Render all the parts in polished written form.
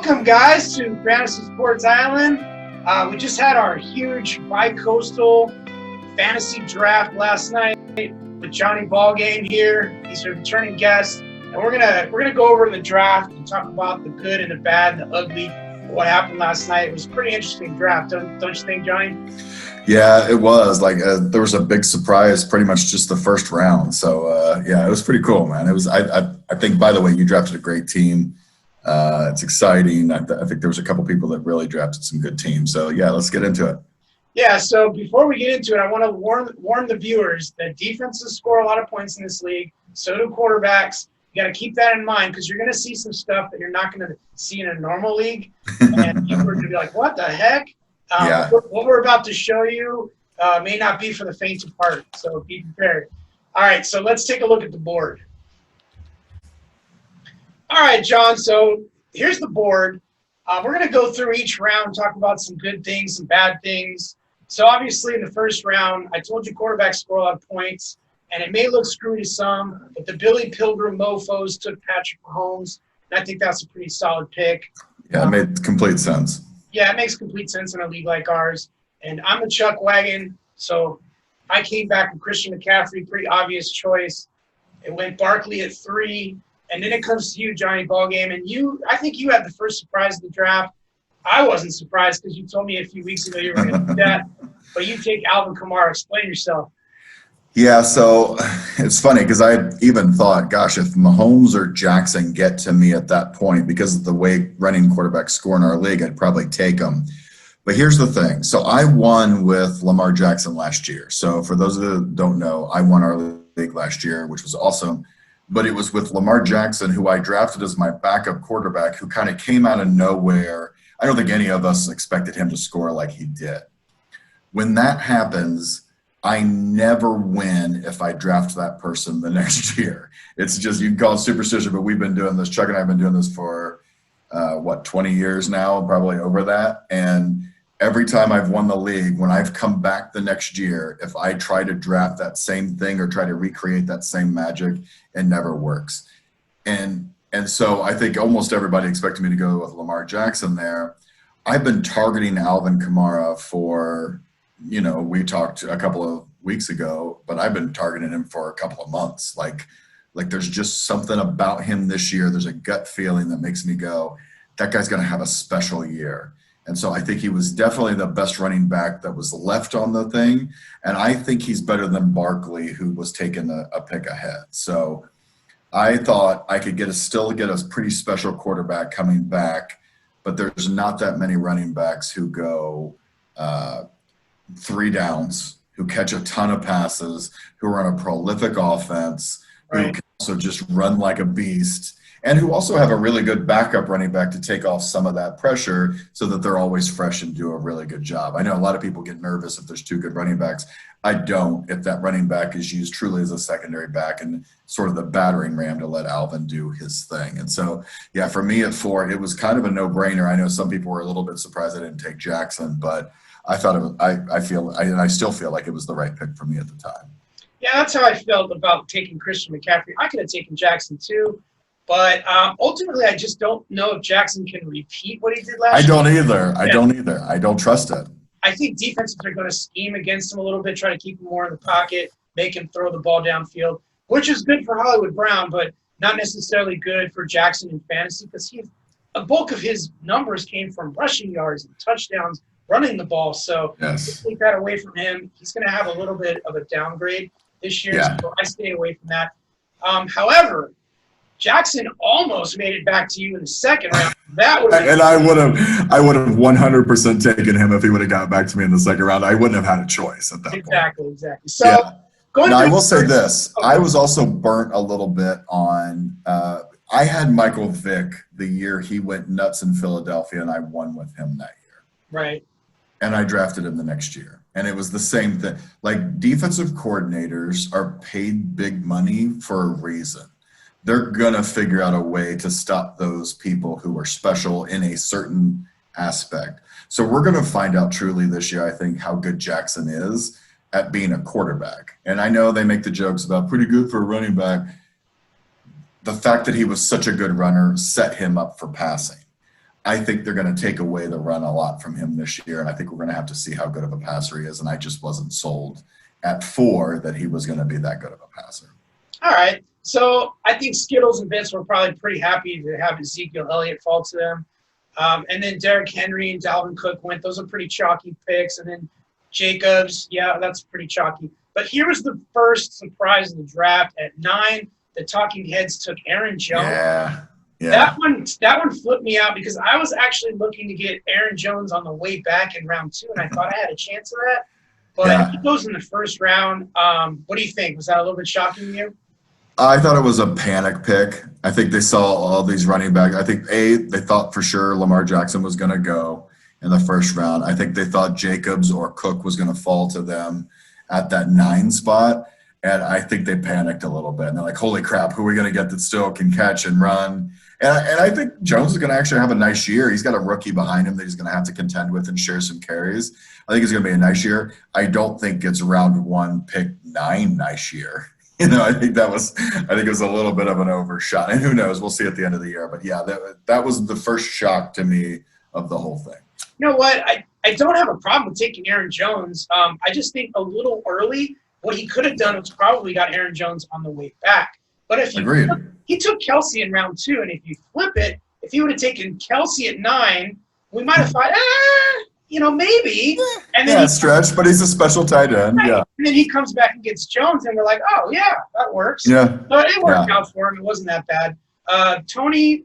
Welcome, guys, to Fantasy Sports Island. We just had our huge bi-coastal fantasy draft last night with Johnny Ballgame here. He's a returning guest, and we're gonna go over the draft and talk about the good and the bad and the ugly of what happened last night. It was a pretty interesting draft, don't you think, Johnny? Yeah, it was. There was a big surprise pretty much just the first round. So, yeah, it was pretty cool, man. It was. I think, by the way, you drafted a great team. It's exciting. I think there was a couple people that really drafted some good teams. So, yeah, let's get into it. Yeah, so before we get into it, I want to warn the viewers that defenses score a lot of points in this league. So do quarterbacks. You got to keep that in mind because you're going to see some stuff that you're not going to see in a normal league. And people are going to be like, what the heck? Yeah. What we're about to show you may not be for the faint of heart. So be prepared. All right, so let's take a look at the board. All right, John, so here's the board. We're going to go through each round, talk about some good things, some bad things. So obviously in the first round, I told you quarterbacks score a lot of points, and it may look screwy to some, but the Billy Pilgrim mofos took Patrick Mahomes, and I think that's a pretty solid pick. Yeah, it made complete sense. Yeah, it makes complete sense in a league like ours. And I'm a Chuck Wagon, so I came back with Christian McCaffrey, pretty obvious choice. It went Barkley at 3. And then it comes to you, Johnny Ballgame, and I think you had the first surprise of the draft. I wasn't surprised because you told me a few weeks ago you were going to do that. But you take Alvin Kamara. Explain yourself. Yeah, so it's funny because I even thought, gosh, if Mahomes or Jackson get to me at that point, because of the way running quarterbacks score in our league, I'd probably take them. But here's the thing. So I won with Lamar Jackson last year. So for those who don't know, I won our league last year, which was awesome. But it was with Lamar Jackson, who I drafted as my backup quarterback, who kind of came out of nowhere. I don't think any of us expected him to score like he did. When that happens, I never win if I draft that person the next year. It's just, you can call it superstition, but we've been doing this. Chuck and I have been doing this for, 20 years now, probably over that. And every time I've won the league, when I've come back the next year, if I try to draft that same thing or try to recreate that same magic, it never works. And so I think almost everybody expected me to go with Lamar Jackson there. I've been targeting Alvin Kamara for, we talked a couple of weeks ago, but I've been targeting him for a couple of months. Like there's just something about him this year. There's a gut feeling that makes me go, that guy's going to have a special year. And so I think he was definitely the best running back that was left on the thing. And I think he's better than Barkley, who was taken a pick ahead. So I thought I could still get a pretty special quarterback coming back, but there's not that many running backs who go 3 downs, who catch a ton of passes, who run a prolific offense, Right. who can also just run like a beast, and who also have a really good backup running back to take off some of that pressure so that they're always fresh and do a really good job. I know a lot of people get nervous if there's 2 good running backs. I don't, if that running back is used truly as a secondary back and sort of the battering ram to let Alvin do his thing. And so, yeah, for me at 4, it was kind of a no-brainer. I know some people were a little bit surprised I didn't take Jackson, but I thought it was, I still feel like it was the right pick for me at the time. Yeah, that's how I felt about taking Christian McCaffrey. I could have taken Jackson too. But ultimately, I just don't know if Jackson can repeat what he did last year. I don't either. I don't trust it. I think defenses are going to scheme against him a little bit, try to keep him more in the pocket, make him throw the ball downfield, which is good for Hollywood Brown, but not necessarily good for Jackson in fantasy because a bulk of his numbers came from rushing yards and touchdowns, running the ball. So Yes. take that away from him. He's going to have a little bit of a downgrade this year, Yeah. so I stay away from that. However, Jackson almost made it back to you in the second round. That would have And I would have 100% taken him if he would have got back to me in the second round. I wouldn't have had a choice at that point. Exactly. So Yeah. going Now, I through will say first- this. Okay. I was also burnt a little bit on I had Michael Vick the year he went nuts in Philadelphia, and I won with him that year. Right. And I drafted him the next year. And it was the same thing. Like, defensive coordinators are paid big money for a reason. They're going to figure out a way to stop those people who are special in a certain aspect. So we're going to find out truly this year, I think, how good Jackson is at being a quarterback. And I know they make the jokes about pretty good for a running back. The fact that he was such a good runner set him up for passing. I think they're going to take away the run a lot from him this year, and I think we're going to have to see how good of a passer he is. And I just wasn't sold at 4 that he was going to be that good of a passer. All right. So I think Skittles and Vince were probably pretty happy to have Ezekiel Elliott fall to them. And then Derrick Henry and Dalvin Cook went. Those are pretty chalky picks. And then Jacobs, yeah, that's pretty chalky. But here was the first surprise of the draft. At 9, the Talking Heads took Aaron Jones. Yeah. That one flipped me out because I was actually looking to get Aaron Jones on the way back in round 2, and I thought I had a chance of that. But he goes in the first round. What do you think? Was that a little bit shocking to you? I thought it was a panic pick. I think they saw all these running backs. I think, they thought for sure Lamar Jackson was going to go in the first round. I think they thought Jacobs or Cook was going to fall to them at that 9 spot. And I think they panicked a little bit. And they're like, holy crap, who are we going to get that still can catch and run? And I think Jones is going to actually have a nice year. He's got a rookie behind him that he's going to have to contend with and share some carries. I think it's going to be a nice year. I don't think it's round 1, pick 9 nice year. I think it was a little bit of an overshot. And who knows? We'll see at the end of the year. But, yeah, that was the first shock to me of the whole thing. You know what? I don't have a problem with taking Aaron Jones. I just think a little early, what he could have done was probably got Aaron Jones on the way back. But if he took Kelsey in round 2, and if you flip it, if he would have taken Kelsey at 9, we might have thought, maybe. And then stretch, but he's a special tight end. Right. Yeah. And then he comes back and gets Jones, and we're like, oh, yeah, that works. Yeah. So it worked out for him. It wasn't that bad. Tony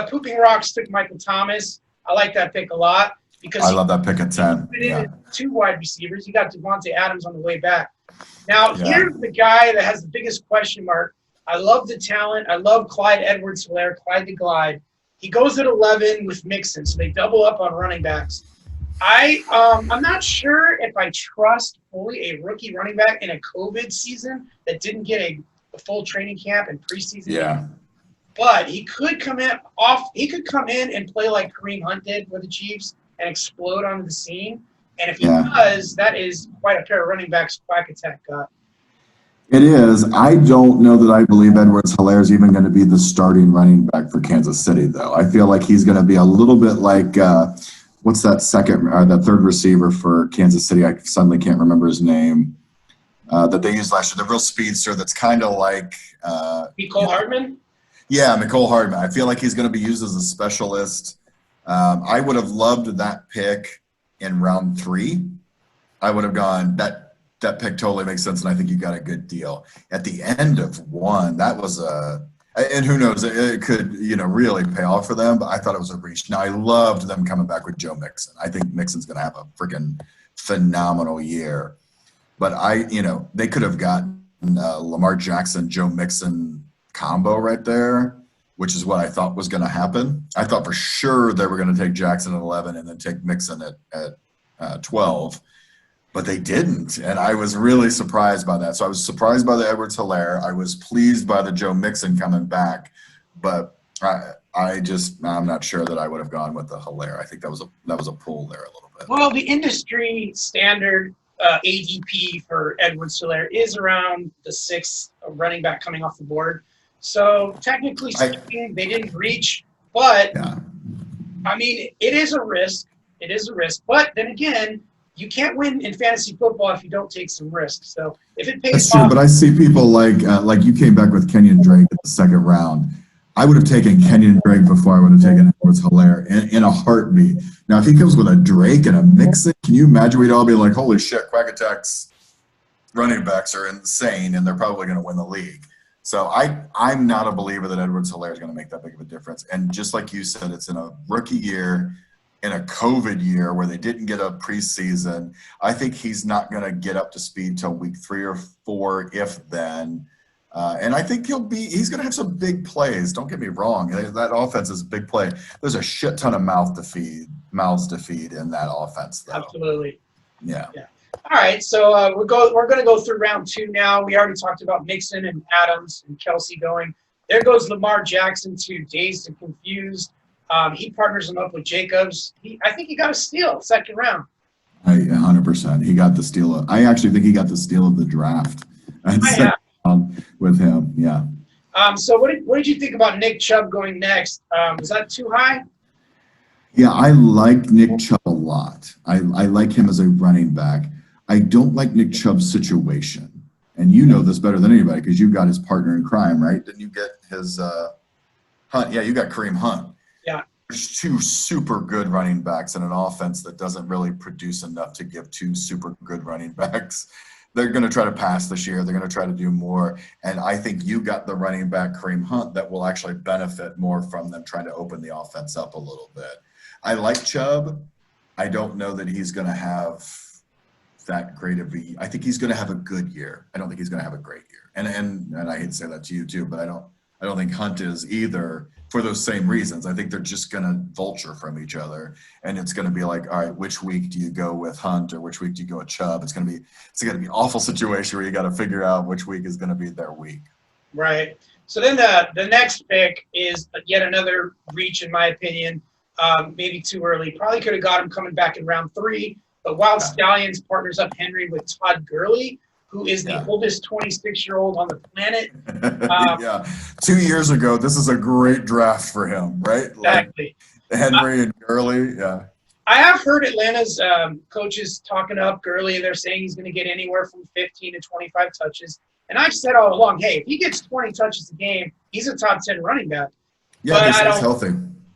Pooping Rocks took Michael Thomas. I like that pick a lot because I love that pick at 10. Yeah. 2 wide receivers. You got Devontae Adams on the way back. Now, here's the guy that has the biggest question mark. I love the talent. I love Clyde Edwards-Helaire, Clyde the Glide. He goes at 11 with Mixon, so they double up on running backs. I'm not sure if I trust fully a rookie running back in a COVID season that didn't get a full training camp and preseason. Yeah. But he could come in and play like Kareem Hunt did with the Chiefs and explode onto the scene. And if he does, that is quite a pair of running backs Quack Attack got. It is. I don't know that I believe Edwards-Helaire is even going to be the starting running back for Kansas City, though. I feel like he's going to be a little bit like what's that that third receiver for Kansas City? I suddenly can't remember his name. That they used last year, the real speedster that's kind of like Mecole Hardman? Yeah, Mecole Hardman. I feel like he's going to be used as a specialist. I would have loved that pick in round 3. I would have gone, that pick totally makes sense, and I think you got a good deal. At the end of 1, that was and who knows, it could, really pay off for them, but I thought it was a reach. Now, I loved them coming back with Joe Mixon. I think Mixon's going to have a freaking phenomenal year. But they could have gotten Lamar Jackson, Joe Mixon combo right there, which is what I thought was going to happen. I thought for sure they were going to take Jackson at 11 and then take Mixon at 12. But they didn't, and I was really surprised by that. So I was surprised by the Edwards-Helaire. I was pleased by the Joe Mixon coming back, but I'm not sure that I would have gone with the Helaire. I think that was a pull there a little bit. Well, the industry standard ADP for Edwards-Helaire is around the 6th running back coming off the board. So technically speaking, they didn't reach, but I mean, it is a risk. It is a risk, but then again, you can't win in fantasy football if you don't take some risks. So if it pays That's true, but I see people like you came back with Kenyon Drake in the 2nd round. I would have taken Kenyon Drake before I would have taken Edwards-Helaire in a heartbeat. Now, if he comes with a Drake and a Mixon, can you imagine we'd all be like, holy shit, Quack Attack's running backs are insane, and they're probably going to win the league. So I'm not a believer that Edwards-Helaire is going to make that big of a difference. And just like you said, it's in a rookie year, in a COVID year where they didn't get a preseason. I think he's not going to get up to speed till week 3 or 4, if then. And I think he's going to have some big plays. Don't get me wrong. That offense is a big play. There's a shit ton of mouths to feed in that offense, though. Absolutely. Yeah. All right. So we're going to go through round 2 now. We already talked about Mixon and Adams and Kelsey going. There goes Lamar Jackson to Dazed and Confused. He partners him up with Jacobs. I think he got a steal 2nd round. 100%. He got the steal. I actually think he got the steal of the draft. With him, yeah. So what did you think about Nick Chubb going next? Was that too high? Yeah, I like Nick Chubb a lot. I like him as a running back. I don't like Nick Chubb's situation. And you know this better than anybody because you got his partner in crime, right? Didn't you get his Hunt? Yeah, you got Kareem Hunt. Yeah. There's two super good running backs in an offense that doesn't really produce enough to give two super good running backs. They're going to try to pass this year. They're going to try to do more. And I think you got the running back Kareem Hunt that will actually benefit more from them trying to open the offense up a little bit. I like Chubb. I don't know that he's going to have that great of a. I think he's going to have a good year. I don't think he's going to have a great year. And I hate to say that to you too, but I don't think Hunt is either for those same reasons. I think they're just going to vulture from each other, and it's going to be like, all right, which week do you go with Hunt or which week do you go with Chubb? It's going to be an awful situation where you got to figure out which week is going to be their week. Right. So then the next pick is yet another reach, in my opinion. Maybe too early. Probably could have got him coming back in round 3. But Wild Stallions partners up Henry with Todd Gurley, who is the oldest 26-year-old on the planet. Yeah. 2 years ago, this is a great draft for him, right? Exactly. Like Henry and Gurley, yeah. I have heard Atlanta's coaches talking up Gurley. They're saying he's going to get anywhere from 15 to 25 touches. And I've said all along, hey, if he gets 20 touches a game, he's a top 10 running back. Yeah, he's healthy.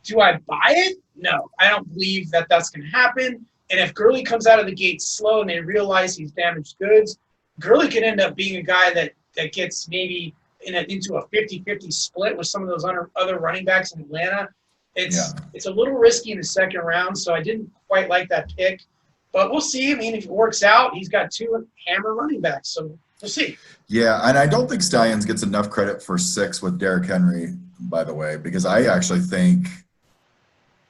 Do I buy it? No. I don't believe that that's going to happen. And if Gurley comes out of the gate slow and they realize he's damaged goods, Gurley could end up being a guy that gets maybe into a 50-50 split with some of those other running backs in Atlanta. It's a little risky in the second round, so I didn't quite like that pick. But we'll see. I mean, if it works out, he's got 2 hammer running backs, so we'll see. Yeah, and I don't think Stallions gets enough credit for 6 with Derrick Henry, by the way, because I actually think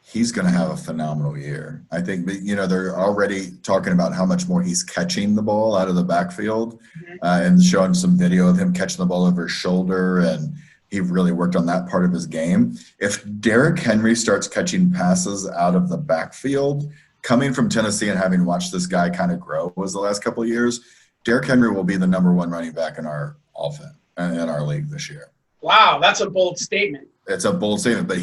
he's going to have a phenomenal year. I think, they're already talking about how much more he's catching the ball out of the backfield and showing some video of him catching the ball over his shoulder, and he really worked on that part of his game. If Derrick Henry starts catching passes out of the backfield, coming from Tennessee and having watched this guy kind of grow was the last couple of years, Derrick Henry will be the number 1 running back in our offense, in our league this year. Wow, that's a bold statement. It's a bold statement, but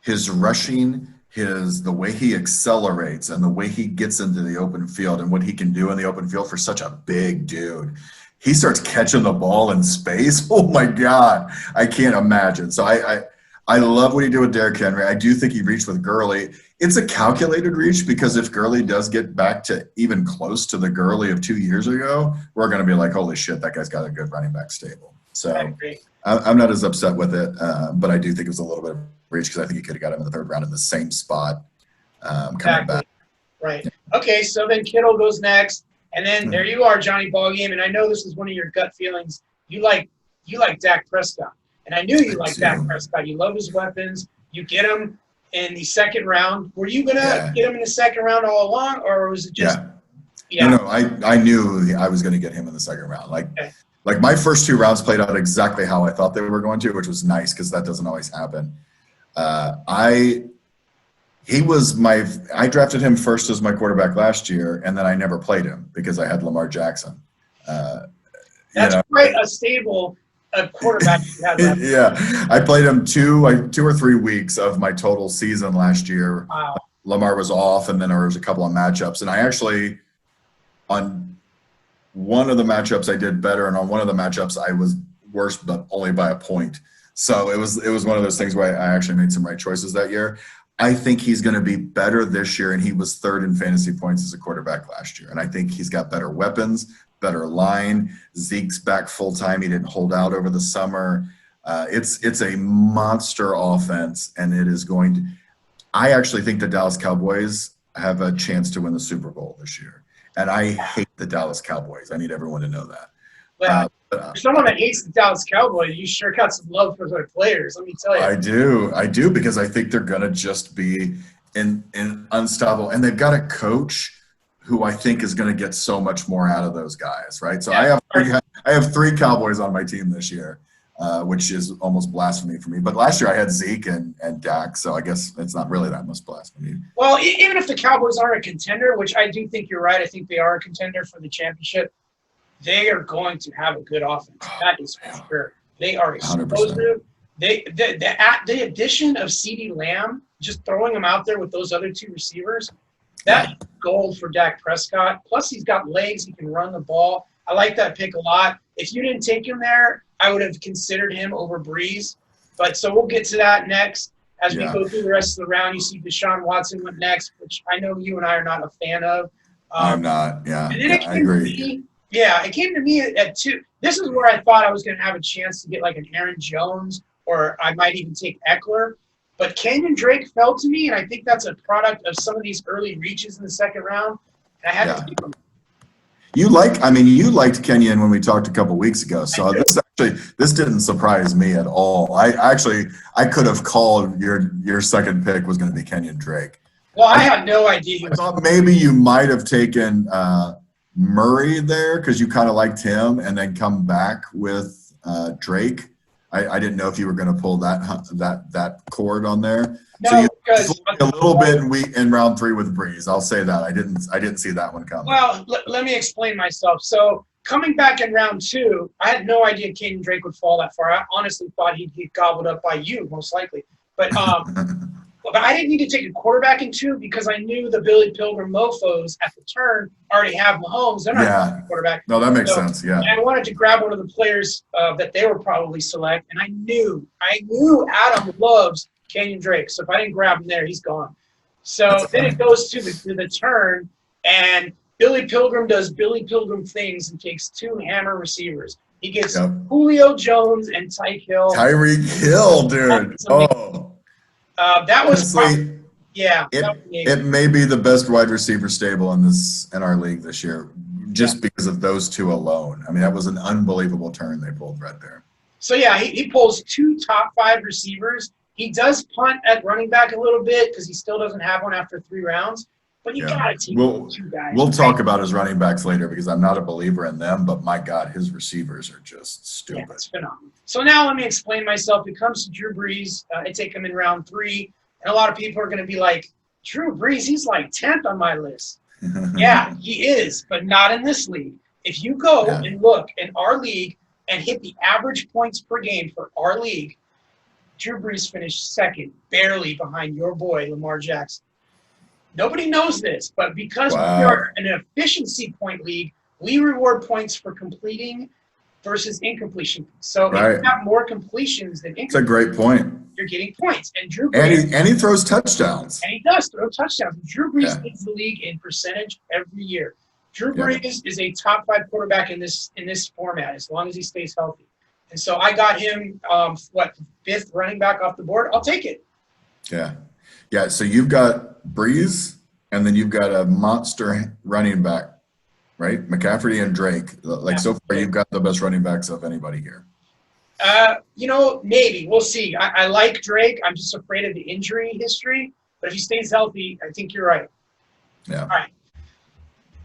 his rushing, the way he accelerates and the way he gets into the open field and what he can do in the open field for such a big dude. He starts catching the ball in space. Oh my God, I can't imagine. So I love what he did with Derrick Henry. I do think he reached with Gurley. It's a calculated reach because if Gurley does get back to even close to the Gurley of 2 years ago, we're going to be like, holy shit, that guy's got a good running back stable. So I'm not as upset with it, but I do think it was a little bit of a reach because I think he could have got him in the 3rd round in the same spot coming back. Right. Okay, so then Kittle goes next. And then there you are, Johnny Ballgame. And I know this is one of your gut feelings. You like Dak Prescott. And I knew you liked Dak Prescott. You love his weapons. You get him in the 2nd round. Were you going to get him in the 2nd round all along, or was it just No, I knew I was going to get him in the 2nd round. Like my first 2 rounds played out exactly how I thought they were going to, which was nice because that doesn't always happen. I drafted him first as my quarterback last year, and then I never played him because I had Lamar Jackson. That's quite a stable quarterback you have. Yeah, I played him 2 or 3 weeks of my total season last year. Wow. Lamar was off, and then there was a couple of matchups, and I actually on one of the matchups I did better, and on one of the matchups I was worse, but only by a point. So it was one of those things where I actually made some right choices that year. I think he's going to be better this year, and he was 3rd in fantasy points as a quarterback last year. And I think he's got better weapons, better line. Zeke's back full time. He didn't hold out over the summer. It's a monster offense, and it is going to – I actually think the Dallas Cowboys have a chance to win the Super Bowl this year. And I hate the Dallas Cowboys. I need everyone to know that. For someone that hates the Dallas Cowboys, you sure got some love for their players, let me tell you. I do, because I think they're going to just be in unstoppable. And they've got a coach who I think is going to get so much more out of those guys, right? So I have 3 Cowboys on my team this year, which is almost blasphemy for me. But last year I had Zeke and Dak, so I guess it's not really that much blasphemy. Well, even if the Cowboys aren't a contender, which I do think you're right, I think they are a contender for the championship, they are going to have a good offense. That is for sure. They are explosive. 100%. The addition of CeeDee Lamb, just throwing him out there with those other two receivers, that's gold for Dak Prescott. Plus, he's got legs. He can run the ball. I like that pick a lot. If you didn't take him there, I would have considered him over Breeze. But so we'll get to that next. As we go through the rest of the round, you see Deshaun Watson went next, which I know you and I are not a fan of. I'm not. Yeah, and then I agree. It came to me at 2. This is where I thought I was going to have a chance to get like an Aaron Jones, or I might even take Eckler. But Kenyon Drake fell to me, and I think that's a product of some of these early reaches in the second round. And I had to keep him. You liked Kenyon when we talked a couple weeks ago. So this didn't surprise me at all. I could have called your second pick was going to be Kenyon Drake. Well, I had no idea. I thought maybe you might have taken Murray there because you kind of liked him, and then come back with Drake. I didn't know if you were going to pull that cord on there. No, so you because a little bit in round 3 with Breeze. I'll say that I didn't see that one coming. Well, let me explain myself. So coming back in round 2, I had no idea Kenyon Drake would fall that far. I honestly thought he'd get gobbled up by you, most likely. But but I didn't need to take a quarterback in 2 because I knew the Billy Pilgrim mofos at the turn already have Mahomes. They're not taking a quarterback. No, that makes sense. Yeah. And I wanted to grab one of the players that they were probably select, and I knew Adam loves Kenyon Drake. So if I didn't grab him there, he's gone. So then it goes to the turn, and Billy Pilgrim does Billy Pilgrim things and takes 2 hammer receivers. He gets Julio Jones and Tyreek Hill, dude. That was honestly, it may be the best wide receiver stable in our league this year, just because of those 2 alone. I mean, that was an unbelievable turn they pulled right there. So he pulls 2 top 5 receivers. He does punt at running back a little bit because he still doesn't have one after 3 rounds. But you got to take 2 guys. We'll talk about his running backs later because I'm not a believer in them. But my God, his receivers are just stupid. Yeah, it's phenomenal. So now let me explain myself. It comes to Drew Brees. I take him in round 3. And a lot of people are going to be like, Drew Brees, he's like 10th on my list. Yeah, he is, but not in this league. If you go and look in our league and hit the average points per game for our league, Drew Brees finished 2nd, barely behind your boy, Lamar Jackson. Nobody knows this, but because we are an efficiency point league, we reward points for completing versus incompletion. So if you have more completions than incompletions, that's a great point. You're getting points. And Drew Brees, and he throws touchdowns. And he does throw touchdowns. Drew Brees leads the league in percentage every year. Drew Brees is a top 5 quarterback in this format as long as he stays healthy. And so I got him, 5th running back off the board. I'll take it. Yeah. So you've got Breeze, and then you've got a monster running back, right? McCaffrey and Drake. So far, you've got the best running backs of anybody here. Maybe. We'll see. I like Drake. I'm just afraid of the injury history. But if he stays healthy, I think you're right. Yeah.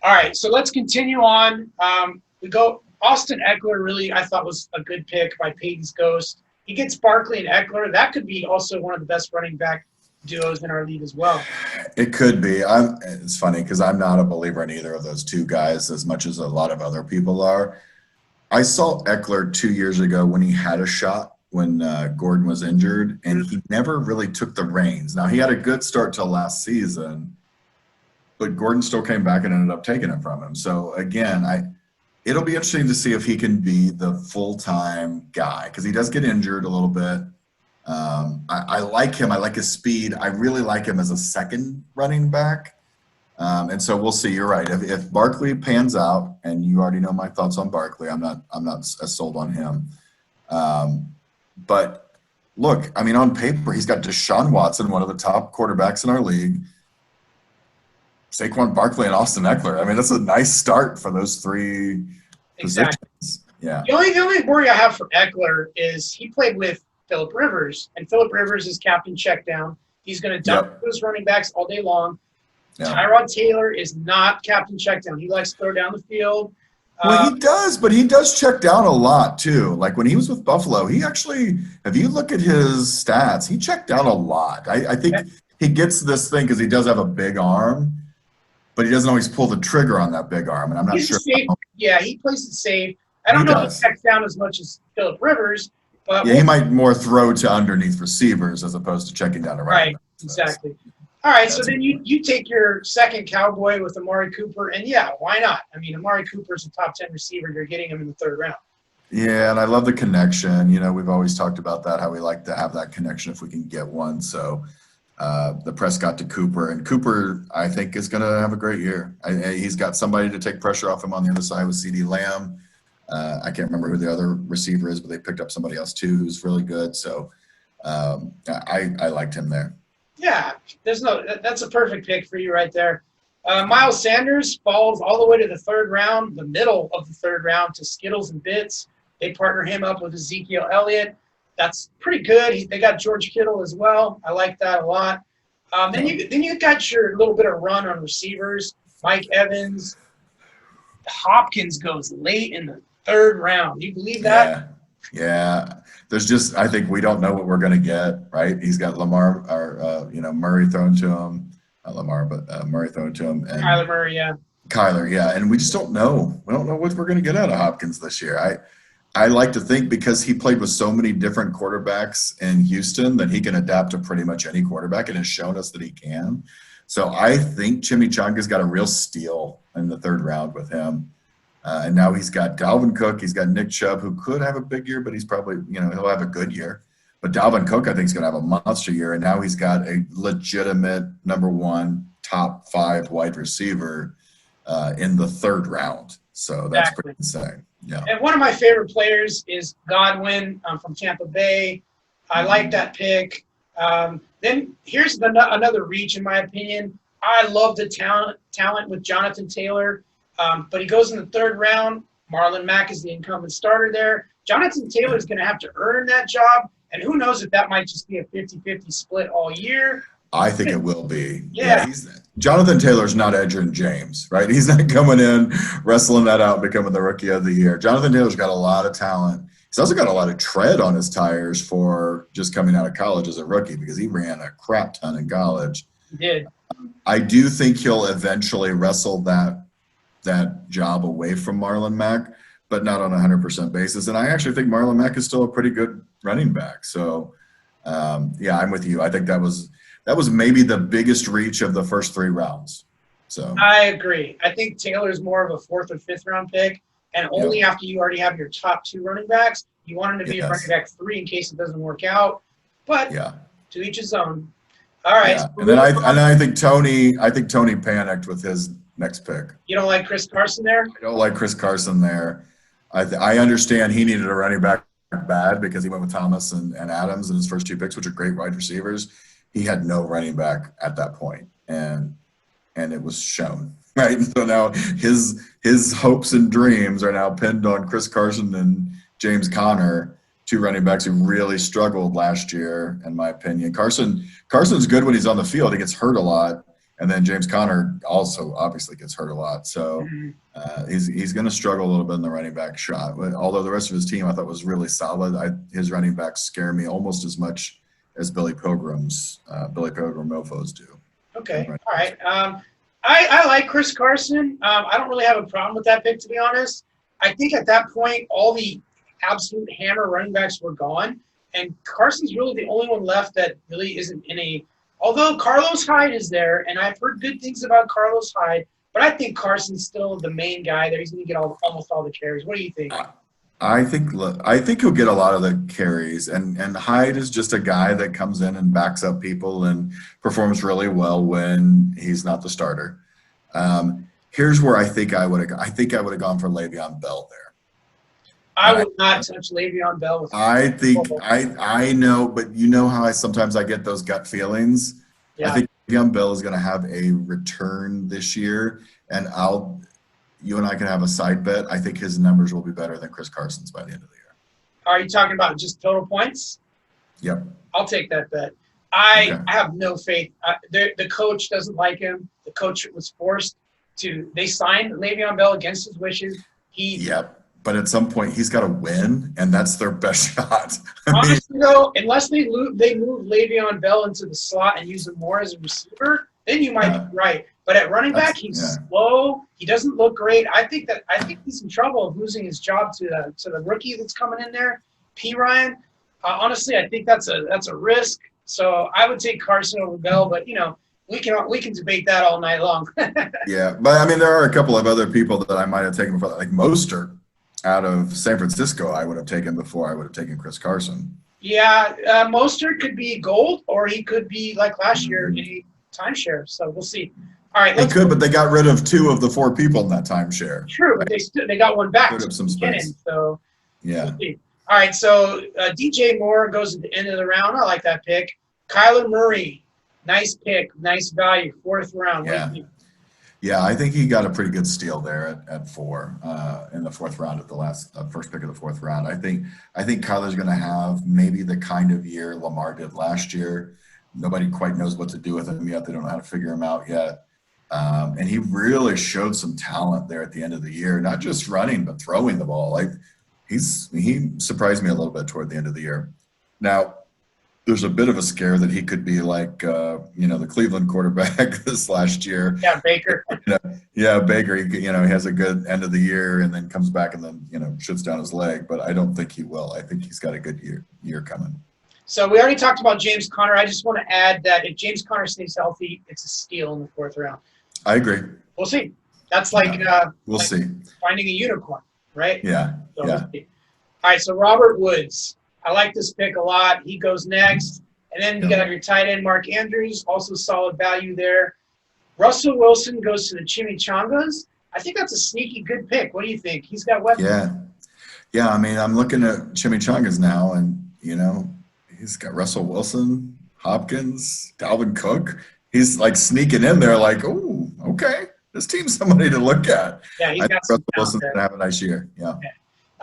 All right. So let's continue on. We go Austin Eckler, really, I thought was a good pick by Peyton's Ghost. He gets Barkley and Eckler. That could be also one of the best running back duos in our league as well. It could be. It's funny because I'm not a believer in either of those 2 guys as much as a lot of other people are. I saw Eckler 2 years ago when he had a shot when Gordon was injured, and he never really took the reins. Now, he had a good start till last season, but Gordon still came back and ended up taking it from him. So, again, it'll be interesting to see if he can be the full-time guy because he does get injured a little bit. I like him. I like his speed. I really like him as a 2nd running back. And so we'll see. You're right. If Barkley pans out, and you already know my thoughts on Barkley, I'm not as sold on him. But look, I mean, on paper, he's got Deshaun Watson, one of the top quarterbacks in our league, Saquon Barkley, and Austin Eckler. I mean, that's a nice start for those 3 positions. Yeah. The only worry I have for Eckler is he played with Phillip Rivers, and Phillip Rivers is captain checkdown. He's going to dump those running backs all day long. Tyrod Taylor is not captain checkdown. He likes to throw down the field. Well, he does, but he does check down a lot too. Like when he was with Buffalo, he actually, if you look at his stats, he checked down a lot. I think he gets this thing because he does have a big arm, but he doesn't always pull the trigger on that big arm, and I'm not sure. Yeah, he plays it safe. I don't know if he checks down as much as Phillip Rivers, But Yeah, he might more throw to underneath receivers as opposed to checking down a running right, back. exactly. All right, so That's then you take your second Cowboy with Amari Cooper, and yeah, why not? I mean, Amari Cooper's a top 10 receiver. You're getting him in the third round. Yeah, and I love the connection. You know, we've always talked about that, how we like to have that connection if we can get one. So the Prescott to Cooper, and Cooper, I think, is going to have a great year. He's got somebody to take pressure off him on the other side with CD Lamb. I can't remember who the other receiver is, but they picked up somebody else too who's really good. So I liked him there. Yeah, that's a perfect pick for you right there. Miles Sanders falls all the way to the third round, the middle of the third round, to Skittles and Bits. They partner him up with Ezekiel Elliott. That's pretty good. They got George Kittle as well. I like that a lot. Then you got your little bit of run on receivers. Mike Evans. Hopkins goes late in the third round. Do you believe that? Yeah. There's just, I think we don't know what we're going to get, right? He's got Lamar, or Murray thrown to him. Not Lamar, but Murray thrown to him. And Kyler Murray, yeah. Kyler, yeah. And we just don't know. We don't know what we're going to get out of Hopkins this year. I like to think because he played with so many different quarterbacks in Houston that he can adapt to pretty much any quarterback and has shown us that he can. So I think Chimichanga's got a real steal in the third round with him. And now he's got Dalvin Cook. He's got Nick Chubb, who could have a big year, but he's probably, he'll have a good year. But Dalvin Cook, I think, is going to have a monster year. And now he's got a legitimate number one, top 5 wide receiver in the third round. So that's pretty insane. Yeah. And one of my favorite players is Godwin from Tampa Bay. I like that pick. Then here's another reach, in my opinion. I love the talent with Jonathan Taylor. But he goes in the third round. Marlon Mack is the incumbent starter there. Jonathan Taylor is going to have to earn that job. And who knows if that might just be a 50-50 split all year. I think it will be. Yeah. Jonathan Taylor's not Edgerrin James, right? He's not coming in, wrestling that out, becoming the rookie of the year. Jonathan Taylor's got a lot of talent. He's also got a lot of tread on his tires for just coming out of college as a rookie because he ran a crap ton in college. He did. I do think he'll eventually wrestle that job away from Marlon Mack, but not on a 100% basis. And I actually think Marlon Mack is still a pretty good running back. So, I'm with you. I think that was maybe the biggest reach of the first 3 rounds. So I agree. I think Taylor's more of a 4th or 5th round pick, and only after you already have your top 2 running backs. You want him to be a running back 3 in case it doesn't work out. But to each his own. All right. Yeah. So and then I think Tony panicked with his next pick. You don't like Chris Carson there? I don't like Chris Carson there. I understand he needed a running back bad because he went with Thomas and Adams in his first 2 picks, which are great wide receivers. He had no running back at that point, and it was shown, right? So now his hopes and dreams are now pinned on Chris Carson and James Conner, 2 running backs who really struggled last year, in my opinion. Carson's good when he's on the field. He gets hurt a lot. And then James Conner also obviously gets hurt a lot. So he's going to struggle a little bit in the running back shot. But although the rest of his team I thought was really solid, his running backs scare me almost as much as Billy Pilgrim mofos do. Okay. All right. I like Chris Carson. I don't really have a problem with that pick, to be honest. I think at that point, all the absolute hammer running backs were gone. And Carson's really the only one left that really isn't in a – although Carlos Hyde is there, and I've heard good things about Carlos Hyde, but I think Carson's still the main guy there. He's going to get almost all the carries. What do you think? I think he'll get a lot of the carries, and Hyde is just a guy that comes in and backs up people and performs really well when he's not the starter. Here's where I think I would have gone for Le'Veon Bell there. I would not touch Le'Veon Bell with I know, but you know how sometimes I get those gut feelings. Yeah. I think Le'Veon Bell is going to have a return this year, and you and I can have a side bet. I think his numbers will be better than Chris Carson's by the end of the year. Are you talking about just total points? Yep. I'll take that bet. I have no faith. The coach doesn't like him. The coach was forced to – they signed Le'Veon Bell against his wishes. Yep. But at some point, he's got to win, and that's their best shot. Honestly, though, unless they move Le'Veon Bell into the slot and use him more as a receiver, then you might be right. But at running back, he's slow. He doesn't look great. I think he's in trouble of losing his job to the rookie that's coming in there, P. Ryan. Honestly, I think that's a risk. So I would take Carson over Bell, but we can debate that all night long. Yeah, but I mean, there are a couple of other people that I might have taken before, like Mostert out of San Francisco. I would have taken before I would have taken Chris Carson. Yeah, Mostert could be gold, or he could be like last year, a timeshare. So we'll see. All right, They could, but they got rid of 2 of the 4 people in that timeshare. True, but they got one back. Put up some space. So Yeah. we'll see. All right, so DJ Moore goes at the end of the round. I like that pick. Kyler Murray, nice pick, nice value, 4th round. What do you think? Yeah, I think he got a pretty good steal there at 4 in the 4th round at the first pick of the 4th round. I think Kyler's going to have maybe the kind of year Lamar did last year. Nobody quite knows what to do with him yet. They don't know how to figure him out yet. And he really showed some talent there at the end of the year, not just running, but throwing the ball. Like he surprised me a little bit toward the end of the year. Now, there's a bit of a scare that he could be like, the Cleveland quarterback this last year. Yeah, Baker. Baker. He has a good end of the year and then comes back and then, shoots down his leg. But I don't think he will. I think he's got a good year coming. So we already talked about James Conner. I just want to add that if James Conner stays healthy, it's a steal in the 4th round. I agree. We'll see. That's like we'll see. Finding a unicorn, right? Yeah. So We'll see. All right, so Robert Woods. I like this pick a lot. He goes next. And then you got your tight end, Mark Andrews, also solid value there. Russell Wilson goes to the Chimichangas. I think that's a sneaky good pick. What do you think? He's got weapons. Yeah. I mean, I'm looking at Chimichangas now, and, he's got Russell Wilson, Hopkins, Dalvin Cook. He's like sneaking in there like, oh, okay. This team's somebody to look at. Yeah, he's got Russell Wilson's going to have a nice year. Yeah. Okay.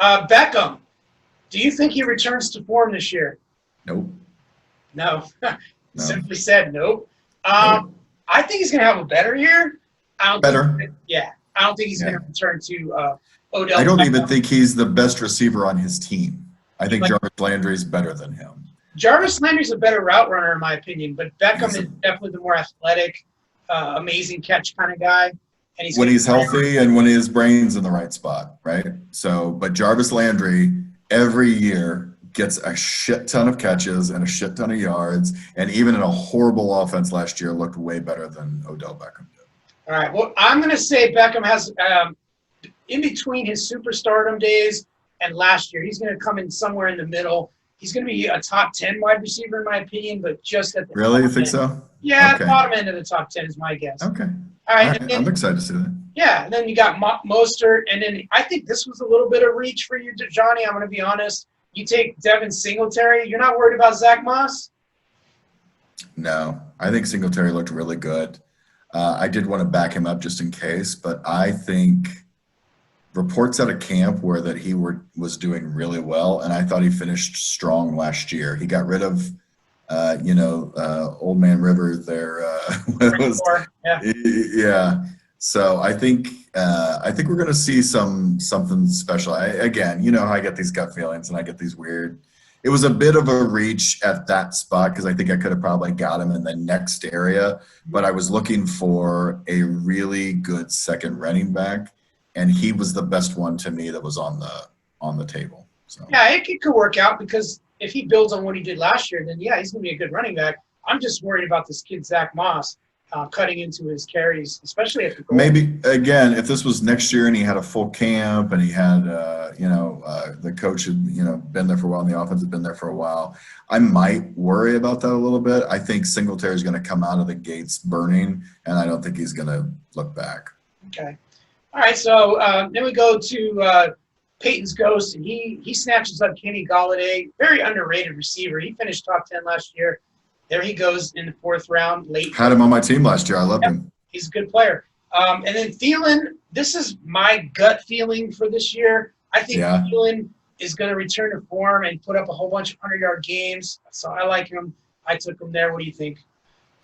Beckham. Do you think he returns to form this year? Nope. No. No. Simply said nope. I think he's going to have a better year. I don't think he's going to return to Odell. I don't even think he's the best receiver on his team. I think Jarvis Landry's better than him. Jarvis Landry's a better route runner, in my opinion, but Beckham is definitely the more athletic, amazing catch kind of guy. And when he's healthy and when his brain's in the right spot, right? So, but Jarvis Landry every year gets a shit ton of catches and a shit ton of yards, and even in a horrible offense last year, looked way better than Odell Beckham did. All right. Well, I'm going to say Beckham has, in between his superstardom days and last year, he's going to come in somewhere in the middle. He's going to be a top 10 wide receiver, in my opinion, but just at the Really? You think end. so? Yeah, okay. Bottom end of the top 10 is my guess. Okay. All right. And then, I'm excited to see that. Yeah, and then you got Mostert, and then I think this was a little bit of reach for you, Johnny. I'm going to be honest. You take Devin Singletary. You're not worried about Zach Moss? No. I think Singletary looked really good. I did want to back him up just in case, but I think reports out of camp were that he was doing really well, and I thought he finished strong last year. He got rid of, Old Man River there. Yeah. So I think we're going to see something special. Again, how I get these gut feelings and I get these weird. It was a bit of a reach at that spot because I think I could have probably got him in the next area, but I was looking for a really good second running back, and he was the best one to me that was on the table. So yeah, it could work out because if he builds on what he did last year, then yeah, he's going to be a good running back. I'm just worried about this kid Zach Moss. Cutting into his carries, especially at the goal. Maybe, again, if this was next year and he had a full camp and he had, the coach had, been there for a while and the offense had been there for a while, I might worry about that a little bit. I think Singletary is going to come out of the gates burning, and I don't think he's going to look back. Okay. All right, so then we go to Peyton's Ghost, and he snatches up Kenny Golladay, very underrated receiver. He finished top 10 last year. There he goes in the 4th round, late. Had him on my team last year. I loved him. He's a good player. And then Thielen, this is my gut feeling for this year. I think Thielen is going to return to form and put up a whole bunch of 100-yard games. So I like him. I took him there. What do you think?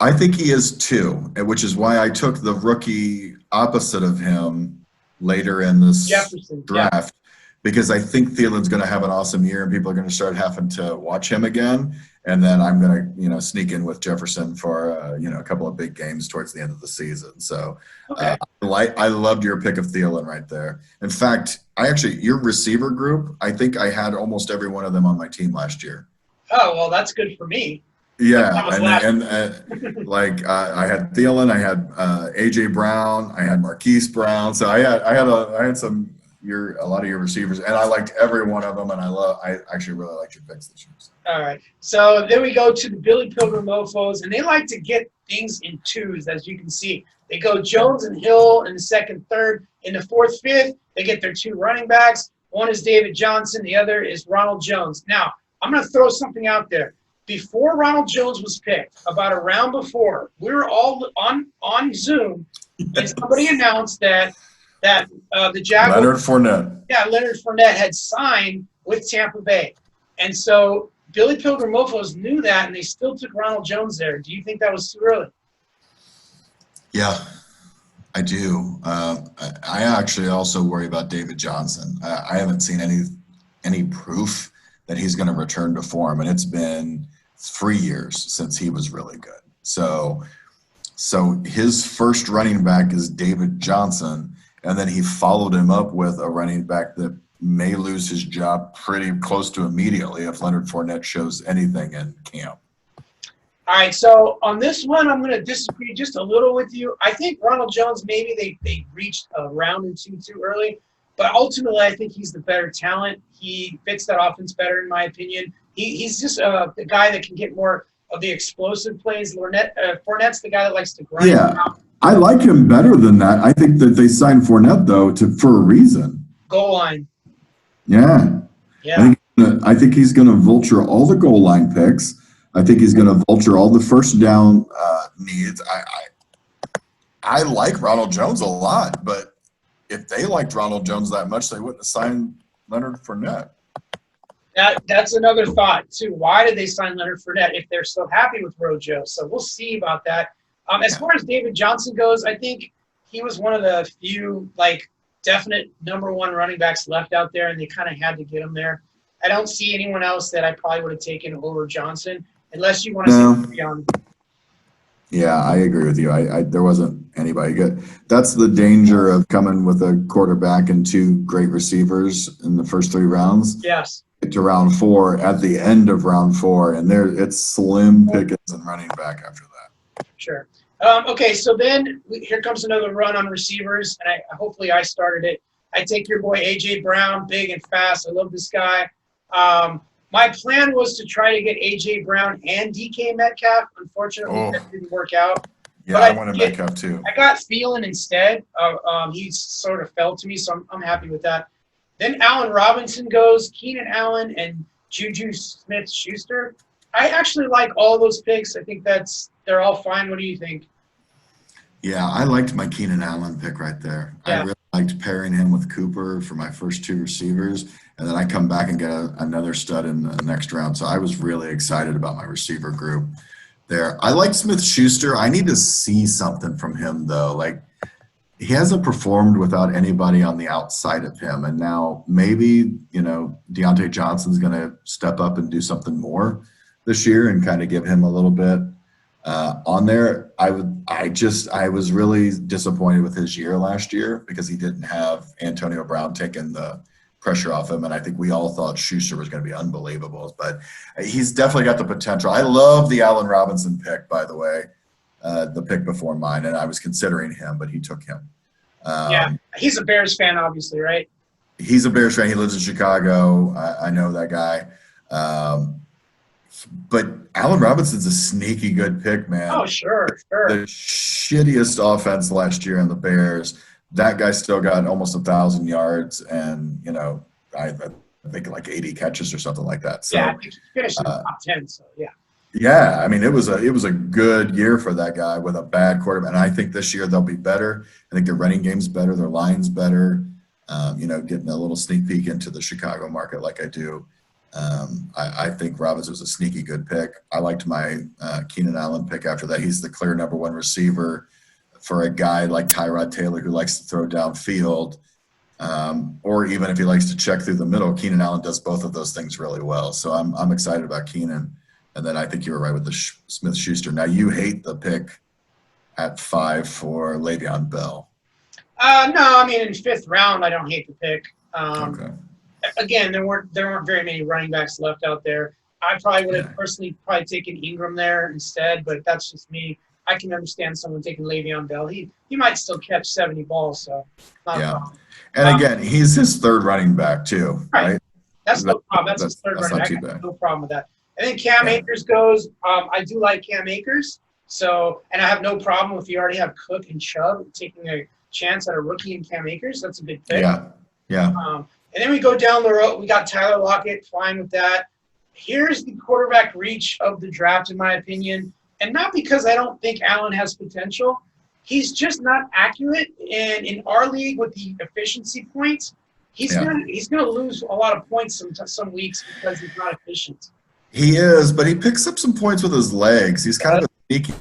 I think he is too, which is why I took the rookie opposite of him later in this draft. Because I think Thielen's going to have an awesome year and people are going to start having to watch him again. And then I'm going to, sneak in with Jefferson for, a couple of big games towards the end of the season. So I loved your pick of Thielen right there. In fact, your receiver group, I think I had almost every one of them on my team last year. Oh, well, that's good for me. I Yeah, was laughing. like I had Thielen, I had AJ Brown, I had Marquise Brown. So I had a lot of your receivers, and I liked every one of them, and I actually really liked your picks this year. So. All right. So then we go to the Billy Pilgrim Mofos, and they like to get things in twos, as you can see. They go Jones and Hill in the second, third. In the fourth, fifth, they get their two running backs. One is David Johnson. The other is Ronald Jones. Now, I'm going to throw something out there. Before Ronald Jones was picked, about a round before, we were all on Zoom, and somebody announced that the Jaguars, Leonard Fournette. yeah, Leonard Fournette had signed with Tampa Bay. And so Billy Pilgrim Mofos knew that, and they still took Ronald Jones there. Do you think that was too early? Yeah, I do. I actually also worry about David Johnson. I haven't seen any proof that he's going to return to form, and it's been 3 years since he was really good. So his first running back is David Johnson, and then he followed him up with a running back that may lose his job pretty close to immediately if Leonard Fournette shows anything in camp. All right, so on this one, I'm going to disagree just a little with you. I think Ronald Jones, maybe they reached a round or two too early, but ultimately I think he's the better talent. He fits that offense better, in my opinion. He's just the guy that can get more of the explosive plays. Fournette's the guy that likes to grind. Yeah, out. I like him better than that. I think that they signed Fournette, though, for a reason. Goal line. Yeah. Yeah. I think he's going to vulture all the goal line picks. I think he's going to vulture all the first down needs. I like Ronald Jones a lot, but if they liked Ronald Jones that much, they wouldn't have signed Leonard Fournette. That's another thought, too. Why did they sign Leonard Fournette if they're so happy with Rojo? So we'll see about that. As far as David Johnson goes, I think he was one of the few, definite number one running backs left out there, and they kind of had to get him there. I don't see anyone else that I probably would have taken over Johnson, unless you want to say Young. Yeah, I agree with you. There wasn't anybody good. That's the danger of coming with a quarterback and two great receivers in the first 3 rounds. Yes. Get to round 4, at the end of round 4, and it's slim pickings and running back after that. Sure. Okay, so then here comes another run on receivers, and hopefully I started it. I take your boy A.J. Brown, big and fast. I love this guy. My plan was to try to get A.J. Brown and DK Metcalf. Unfortunately, that didn't work out. Yeah, I wanted Metcalf too. I got Thielen instead. He sort of fell to me, so I'm happy with that. Then Allen Robinson goes, Keenan Allen, and Juju Smith-Schuster. I actually like all those picks. I think they're all fine. What do you think? Yeah, I liked my Keenan Allen pick right there. Yeah. I really liked pairing him with Cooper for my first 2 receivers, and then I come back and get another stud in the next round. So I was really excited about my receiver group there. I like Smith-Schuster. I need to see something from him, though. He hasn't performed without anybody on the outside of him, and now maybe, Deontay Johnson's going to step up and do something more this year and kind of give him a little bit on there. I was really disappointed with his year last year because he didn't have Antonio Brown taking the pressure off him, and I think we all thought Schuster was going to be unbelievable, but he's definitely got the potential. I love the Allen Robinson pick, by the way, the pick before mine, and I was considering him, but he took him. Yeah, he's a Bears fan, obviously, right? He's a Bears fan. He lives in Chicago. I know that guy. But Allen Robinson's a sneaky good pick, man. Oh, sure. The shittiest offense last year in the Bears, that guy still got almost 1,000 yards and, I think 80 catches or something like that. So, yeah, he finished in the top 10, so yeah. Yeah, I mean, it was a good year for that guy with a bad quarterback. And I think this year they'll be better. I think their running game's better, their line's better. Getting a little sneak peek into the Chicago market like I do. I think Robinson was a sneaky good pick. I liked my Keenan Allen pick after that. He's the clear number 1 receiver for a guy like Tyrod Taylor who likes to throw downfield, or even if he likes to check through the middle. Keenan Allen does both of those things really well. So I'm excited about Keenan. And then I think you were right with the Smith-Schuster. Now you hate the pick at 5 for Le'Veon Bell. No, I mean in 5th round I don't hate the pick. Okay. Again, there weren't very many running backs left out there. I probably would have personally probably taken Ingram there instead, but that's just me. I can understand someone taking Le'Veon Bell. He might still catch 70 balls, so not a problem. And again, he's his third running back too, right? That's no problem. That's his third running back. I have no problem with that. And then Cam Akers goes. I do like Cam Akers. So, and I have no problem if you already have Cook and Chubb taking a chance at a rookie in Cam Akers. That's a big pick. Yeah. And then we go down the road. We got Tyler Lockett. Fine with that. Here's the quarterback reach of the draft, in my opinion. And not because I don't think Allen has potential. He's just not accurate. And in our league with the efficiency points, he's gonna lose a lot of points some weeks because he's not efficient. He is, but he picks up some points with his legs. He's kind of a sneaky.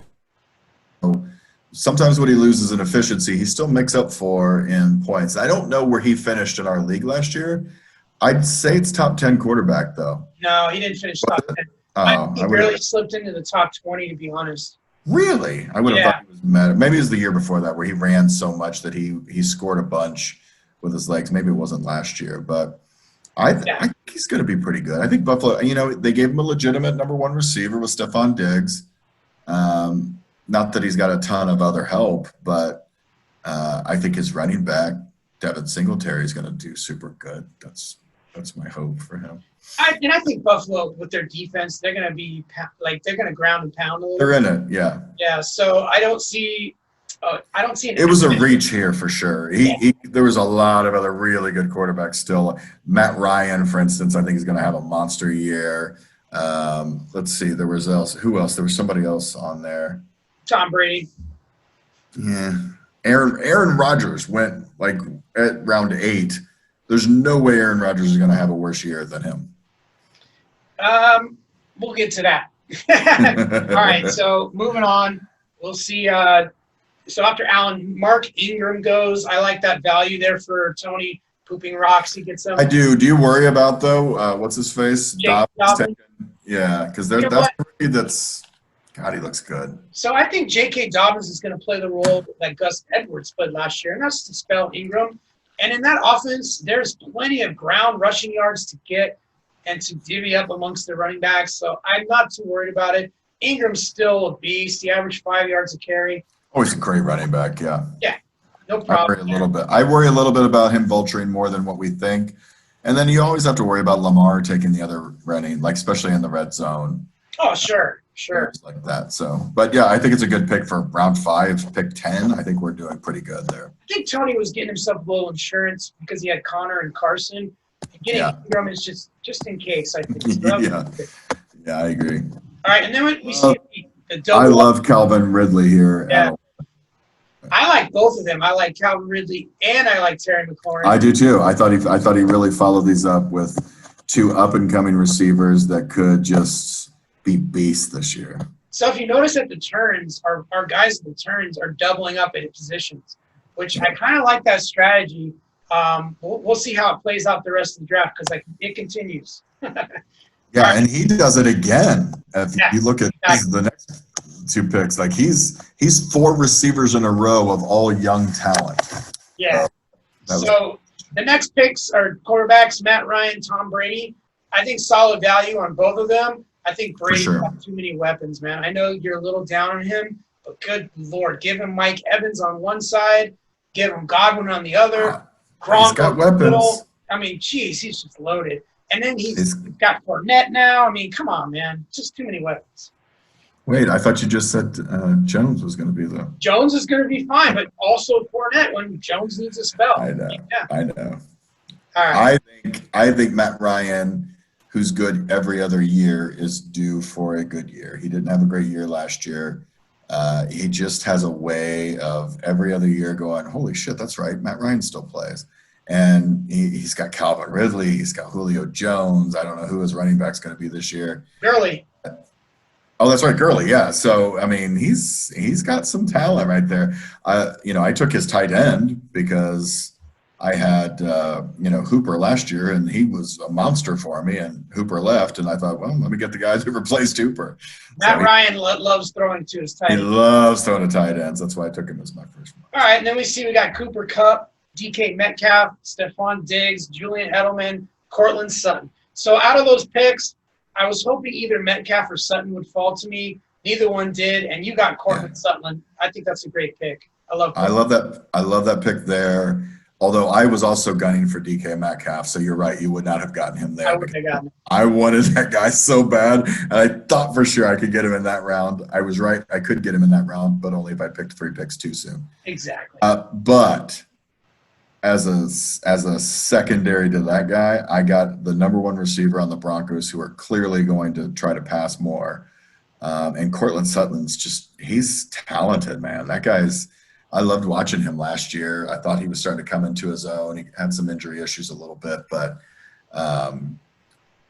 Sometimes when he loses in efficiency, he still makes up for in points. I don't know where he finished in our league last year. I'd say it's top 10 quarterback, though. No, he didn't finish top 10. He barely slipped into the top 20, to be honest. Really? I would have thought he was mad. Maybe it was the year before that where he ran so much that he scored a bunch with his legs. Maybe it wasn't last year, but I think he's going to be pretty good. I think Buffalo, they gave him a legitimate number one receiver with Stephon Diggs. Not that he's got a ton of other help, but I think his running back, Devin Singletary, is going to do super good. That's my hope for him. I think Buffalo, with their defense, they're going to be they're going to ground and pound a little. They're in it, yeah. Yeah, so I don't see. It was a reach here for sure. There was a lot of other really good quarterbacks still. Matt Ryan, for instance, I think he's going to have a monster year. Let's see, there was else. Who else? There was somebody else on there. Tom Brady. Yeah, Aaron Rodgers went at round 8. There's no way Aaron Rodgers is going to have a worse year than him. We'll get to that. All right, so moving on, we'll see. So after Allen, Mark Ingram goes. I like that value there for Tony pooping rocks. He gets them. I do. Do you worry about though? What's his face? Dobbins. Yeah, because that's. God, he looks good. So I think J.K. Dobbins is going to play the role that Gus Edwards played last year, and that's to spell Ingram. And in that offense, there's plenty of ground rushing yards to get and to divvy up amongst the running backs. So I'm not too worried about it. Ingram's still a beast. He averaged 5 yards a carry. Oh, he's a great running back, yeah. Yeah, no problem. I worry a little bit about him vulturing more than what we think. And then you always have to worry about Lamar taking the other running, especially in the red zone. Oh, sure. Like that. So, but yeah, I think it's a good pick for round 5, pick 10. I think we're doing pretty good there. I think Tony was getting himself a little insurance because he had Connor and Carson. Getting Ingram is just in case, I think. Yeah, I agree. All right, and then we see the double. I love Calvin Ridley here. Yeah. I like both of them. I like Calvin Ridley and I like Terry McLaurin. I do too. I thought he really followed these up with 2 up and coming receivers that could just be beasts this year. So if you notice at the turns, our guys at the turns are doubling up at positions, which I kind of like that strategy. We'll see how it plays out the rest of the draft because it continues. Yeah, and he does it again. If you look at the next 2 picks, he's 4 receivers in a row of all young talent. Yeah. So the next picks are quarterbacks, Matt Ryan, Tom Brady. I think solid value on both of them. I think Brady's got too many weapons, man. I know you're a little down on him, but good Lord, give him Mike Evans on one side, give him Godwin on the other. He's got weapons. I mean, geez, he's just loaded. And then he's got Fournette now. I mean, come on, man. Just too many weapons. Wait, I thought you just said Jones was going to be the – Jones is going to be fine, but also Fournette when Jones needs a spell. I know. Yeah. I know. All right. I think Matt Ryan, who's good every other year, is due for a good year. He didn't have a great year last year. He just has a way of every other year going, holy shit, that's right, Matt Ryan still plays. And he's got Calvin Ridley. He's got Julio Jones. I don't know who his running back's going to be this year. Gurley. Oh, that's right, Gurley. Yeah. So, I mean, he's got some talent right there. I took his tight end because I had, Hooper last year, and he was a monster for me, and Hooper left, and I thought, well, let me get the guys who replaced Hooper. Matt Ryan loves throwing to his tight ends. He loves throwing to tight ends. That's why I took him as my first one. All right, and then we got Cooper Kupp, DK Metcalf, Stephon Diggs, Julian Edelman, Cortland Sutton. So out of those picks, I was hoping either Metcalf or Sutton would fall to me. Neither one did, and you got Cortland Sutton. I think that's a great pick. I love that. I love that pick there. Although I was also gunning for DK Metcalf, so you're right. You would not have gotten him there. I wouldn't have gotten him. I wanted that guy so bad, and I thought for sure I could get him in that round. I was right. I could get him in that round, but only if I picked 3 picks too soon. Exactly. But as a secondary to that guy, I got the number 1 receiver on the Broncos, who are clearly going to try to pass more. And Cortland Sutton's he's talented, man. That guy's. I loved watching him last year. I thought he was starting to come into his own. He had some injury issues a little bit, but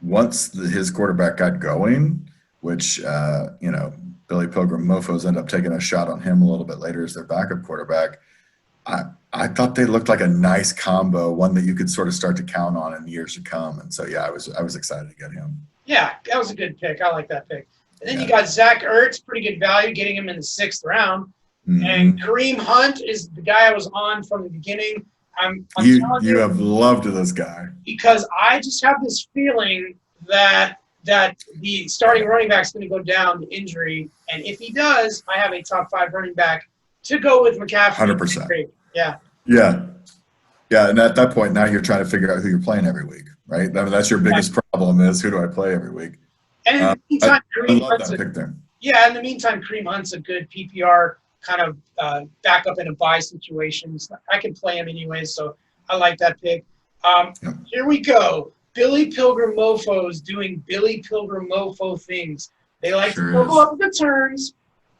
once his quarterback got going, which, Billy Pilgrim Mofos end up taking a shot on him a little bit later as their backup quarterback, I thought they looked like a nice combo, one that you could sort of start to count on in years to come. And so, yeah, I was excited to get him. Yeah, that was a good pick. I like that pick. And then you got Zach Ertz, pretty good value, getting him in the 6th round. Mm-hmm. And Kareem Hunt is the guy I was on from the beginning. I'm you have loved this guy. Because I just have this feeling that the starting running back is going to go down to injury. And if he does, I have a top 5 running back to go with McCaffrey. 100%. Yeah. Yeah. Yeah, and at that point, now you're trying to figure out who you're playing every week, right? I mean, that's your biggest problem is who do I play every week? And in the meantime, in the meantime, Kareem Hunt's a good PPR kind of backup in a buy situations. I can play him anyways, so I like that pick. Here we go. Billy Pilgrim Mofos doing Billy Pilgrim Mofo things. They like to double up the turns,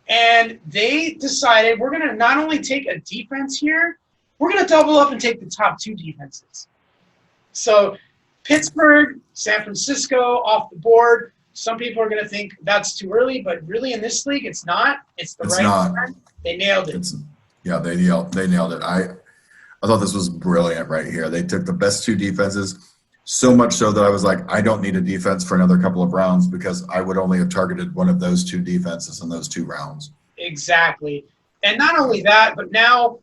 and they decided we're going to not only take a defense here, we're going to double up and take the top 2 defenses. So Pittsburgh, San Francisco off the board. Some people are going to think that's too early, but really in this league, it's not. It's the right time. They nailed it. They nailed it. I thought this was brilliant right here. They took the best 2 defenses, so much so that I was like, I don't need a defense for another couple of rounds because I would only have targeted one of those 2 defenses in those 2 rounds. Exactly. And not only that, but now,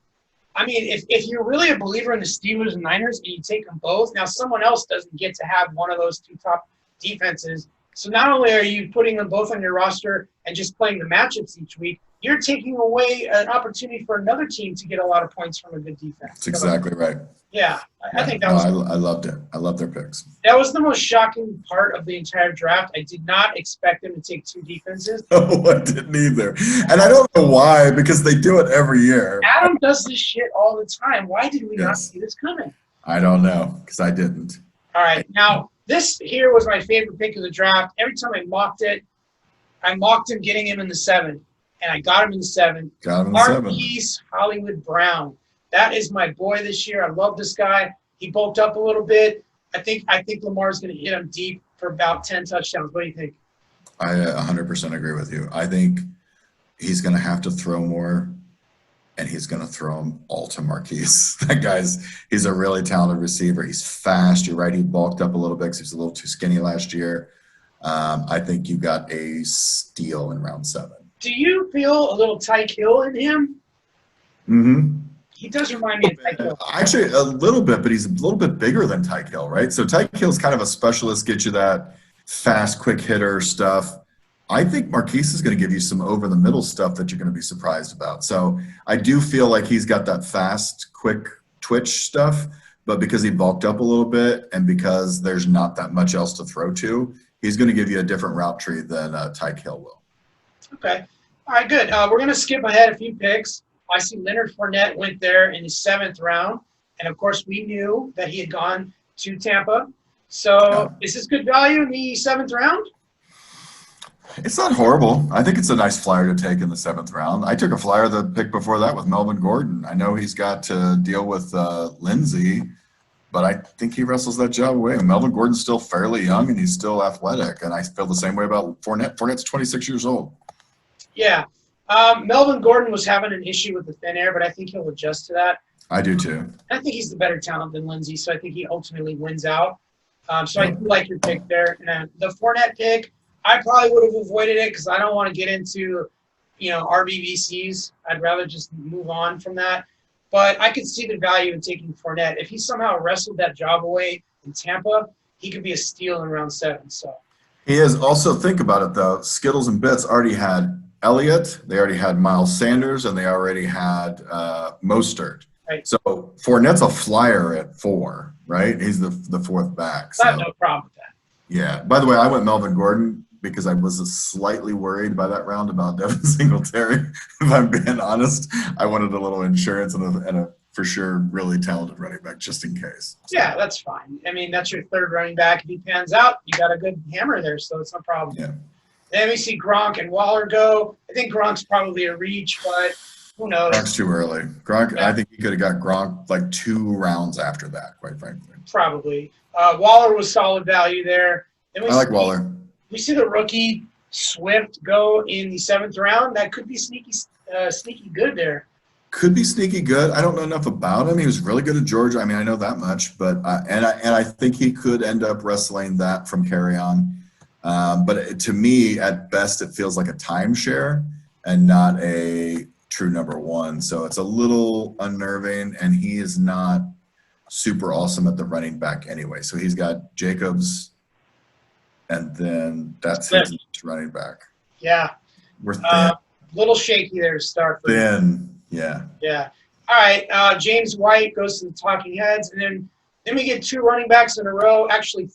I mean, if you're really a believer in the Steelers and Niners and you take them both, now someone else doesn't get to have one of those 2 top defenses. So not only are you putting them both on your roster and just playing the matchups each week, you're taking away an opportunity for another team to get a lot of points from a good defense. That's exactly right. Yeah, I think that was. I loved it. I love their picks. That was the most shocking part of the entire draft. I did not expect them to take 2 defenses. Oh, I didn't either. And I don't know why, because they do it every year. Adam does this shit all the time. Why did we not see this coming? I don't know, because I didn't. All right, now this here was my favorite pick of the draft. Every time I mocked him getting him in the 7th, and I got him in the 7th. Got him in the 7th. Marquise Hollywood Brown. That is my boy this year. I love this guy. He bulked up a little bit. I think Lamar's going to hit him deep for about 10 touchdowns. What do you think? I 100% agree with you. I think he's going to have to throw more, and he's going to throw them all to Marquise. He's a really talented receiver. He's fast. You're right. He bulked up a little bit because he was a little too skinny last year. I think you got a steal in round 7. Do you feel a little Tyke Hill in him? Mm-hmm. He does remind me of Tyke Hill. Actually, a little bit, but he's a little bit bigger than Tyke Hill, right? So Tyke Hill's kind of a specialist, get you that fast, quick hitter stuff. I think Marquise is going to give you some over-the-middle stuff that you're going to be surprised about. So I do feel like he's got that fast, quick twitch stuff, but because he bulked up a little bit and because there's not that much else to throw to, he's going to give you a different route tree than Tyke Hill will. Okay. All right, good. We're going to skip ahead a few picks. I see Leonard Fournette went there in the 7th round. And, of course, we knew that he had gone to Tampa. So is this good value in the 7th round? It's not horrible. I think it's a nice flyer to take in the 7th round. I took a flyer the pick before that with Melvin Gordon. I know he's got to deal with Lindsey, but I think he wrestles that job away. Melvin Gordon's still fairly young, and he's still athletic, and I feel the same way about Fournette. Fournette's 26 years old. Yeah. Melvin Gordon was having an issue with the thin air, but I think he'll adjust to that. I do too. I think he's the better talent than Lindsey, so I think he ultimately wins out. So I do like your pick there. And the Fournette pick, I probably would have avoided it because I don't want to get into, RBVCs. I'd rather just move on from that. But I could see the value in taking Fournette. If he somehow wrestled that job away in Tampa, he could be a steal in round 7. So He is. Also, think about it though. Skittles and Bits already had Elliott, they already had Miles Sanders, and they already had Mostert. Right. So Fournette's a flyer at 4, right? He's the fourth back. I have So no problem with that. yeah. By the way, I went Melvin Gordon because I was slightly worried by that round about Devin Singletary. If I'm being honest, I wanted a little insurance and a for sure really talented running back just in case. So, Yeah, that's fine. I mean, that's your third running back. If he pans out, you got a good hammer there, so it's no problem. yeah. Then we see Gronk and Waller go. I think Gronk's probably a reach, but who knows? Gronk's too early. Gronk, Yeah. I think he could have got Gronk like 2 rounds after that, quite frankly. Probably. Waller was solid value there. Then I like Waller. We see the rookie Swift go in the 7th round. That could be sneaky good there. Could be sneaky good. I don't know enough about him. He was really good at Georgia. I mean, I know that much, but I think he could end up wrestling that from carry on. But to me, at best, it feels like a timeshare and not a true number 1. So it's a little unnerving, and he is not super awesome at the running back anyway. So he's got Jacobs, and then that's his running back. Yeah. We're thin. Little shaky there to start. Thin. Yeah. Yeah. All right. James White goes to the talking heads, and then we get 2 running backs in a row. Actually,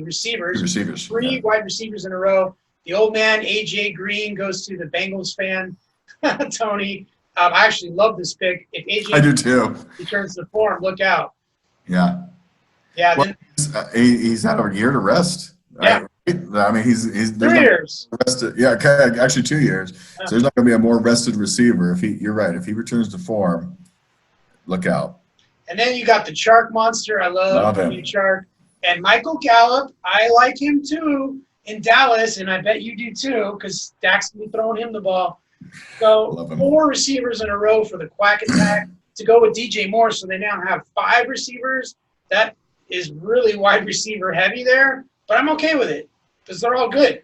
receivers. Receivers. 3 wide receivers in a row. The old man, AJ Green, goes to the Bengals fan, Tony. I actually love this pick. If AJ I do too. returns to form, look out. Yeah. Yeah. Well, he's had a year to rest. Yeah. I mean, he's 3 years. rested. Yeah, actually 2 years. So there's not going to be a more rested receiver. You're right. If he returns to form, look out. And then you got the Chark monster. I love him. Chark. And Michael Gallup, I like him too in Dallas, and I bet you do too, because Dak's going to be throwing him the ball. So 4 receivers in a row for the Quack Attack to go with DJ Moore. So they now have 5 receivers. That is really wide receiver heavy there, but I'm okay with it because they're all good.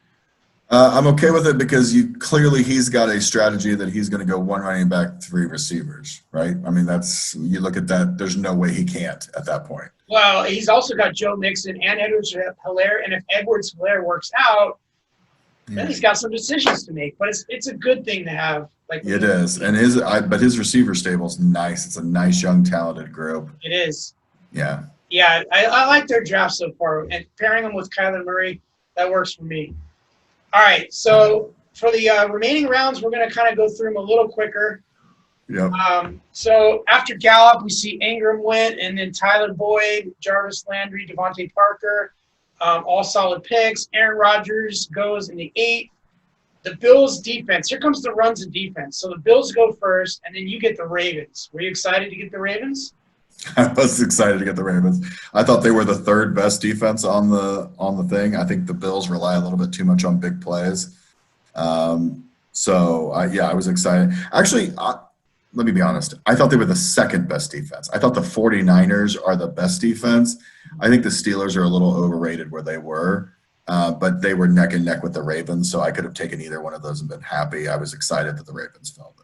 I'm okay with it because he's got a strategy that he's going to go 1 running back, 3 receivers, right? I mean, you look at that, there's no way he can't at that point. Well, he's also got Joe Mixon and Edwards-Helaire, and if Edwards-Helaire works out, then he's got some decisions to make. But it's a good thing to have. It is, and but his receiver stable's nice. It's a nice, young, talented group. It is. Yeah. Yeah, I like their draft so far, and pairing them with Kyler Murray, that works for me. All right, so for the remaining rounds, we're going to kind of go through them a little quicker. Yep. So after Gallup, we see Ingram went, and then Tyler Boyd, Jarvis Landry, Devontae Parker, all solid picks. Aaron Rodgers goes in the 8th. The Bills' defense. Here comes the runs of defense. So the Bills go first, and then you get the Ravens. Were you excited to get the Ravens? I was excited to get the Ravens. I thought they were the 3rd best defense on the thing. I think the Bills rely a little bit too much on big plays. I was excited. Actually, let me be honest. I thought they were the 2nd best defense. I thought the 49ers are the best defense. I think the Steelers are a little overrated where they were, but they were neck and neck with the Ravens, so I could have taken either one of those and been happy. I was excited that the Ravens fell, though.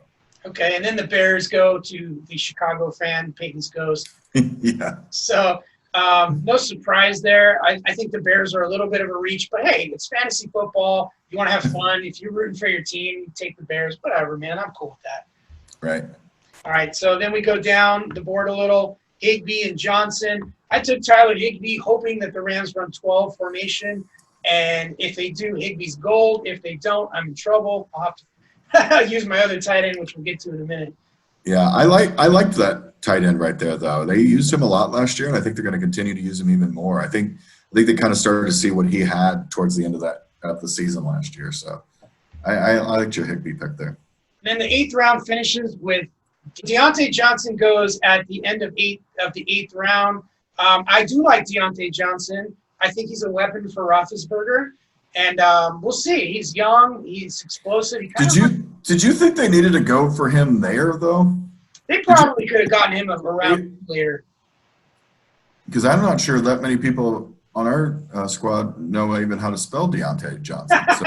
Okay, and then the Bears go to the Chicago fan, Peyton's Ghost. Yeah. So no surprise there. I think the Bears are a little bit of a reach, but hey, it's fantasy football. You want to have fun. If you're rooting for your team, take the Bears. Whatever, man. I'm cool with that. Right. All right, so then we go down the board a little. Higbee and Johnson. I took Tyler Higbee, hoping that the Rams run 12 formation. And if they do, Higbee's gold. If they don't, I'm in trouble. I'll have to use my other tight end, which we'll get to in a minute. Yeah, I liked that tight end right there, though. They used him a lot last year, and I think they're going to continue to use him even more. I think they kind of started to see what he had towards the end of the season last year. So I liked your Higbee pick there. And then the 8th round finishes with Deontay Johnson goes at the end of the 8th round. I do like Deontay Johnson. I think he's a weapon for Roethlisberger. And we'll see. He's young. He's explosive. Did you think they needed to go for him there, though? They probably could have gotten him around later. Because I'm not sure that many people on our squad know even how to spell Deontay Johnson. So,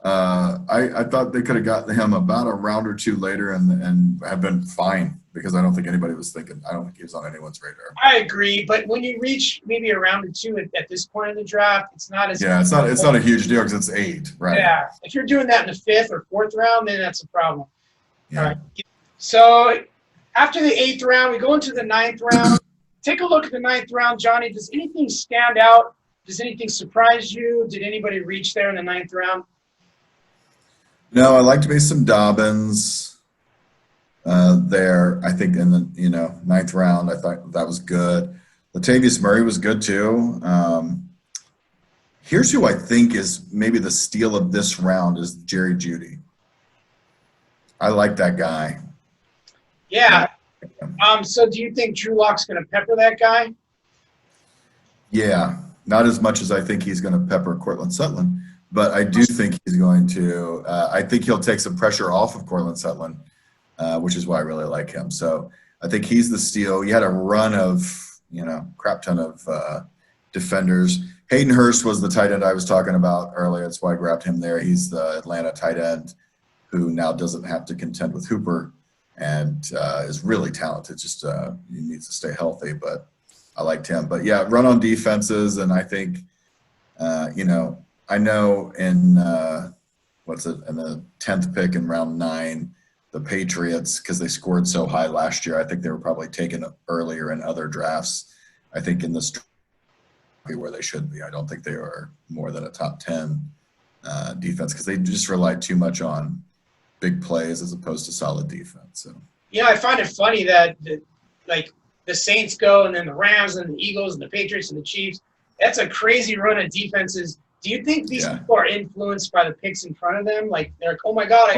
I thought they could have gotten him about a round or 2 later and have been fine because I don't think anybody was thinking. I don't think he was on anyone's radar. I agree, but when you reach maybe a round or two at this point in the draft, it's not as It's not a huge deal because it's 8, right? Yeah, if you're doing that in the 5th or 4th round, then that's a problem. Yeah. All right. So after the 8th round, we go into the 9th round. Take a look at the 9th round, Johnny. Does anything stand out? Does anything surprise you? Did anybody reach there in the 9th round? No, I liked Mason Dobbins there. I think in the 9th round, I thought that was good. Latavius Murray was good too. Here's who I think is maybe the steal of this round is Jerry Jeudy. I like that guy. Yeah. So do you think Drew Lock's going to pepper that guy? Yeah, not as much as I think he's going to pepper Cortland Sutton, but I do think he's going to. I think he'll take some pressure off of Cortland Sutton, which is why I really like him. So I think he's the steal. He had a run of crap ton of defenders. Hayden Hurst was the tight end I was talking about earlier. That's why I grabbed him there. He's the Atlanta tight end who now doesn't have to contend with Hooper and is really talented. Just he needs to stay healthy, but I liked him. But yeah, run on defenses, and I think I know in the 10th pick in round 9, the Patriots, because they scored so high last year, I think they were probably taken earlier in other drafts. I think in this where they should be. I don't think they are more than a top 10 defense because they just relied too much on big plays as opposed to solid defense. So I find it funny that the Saints go and then the Rams and the Eagles and the Patriots and the Chiefs. That's a crazy run of defenses. Do you think these people are influenced by the picks in front of them? Like they're like, oh my God,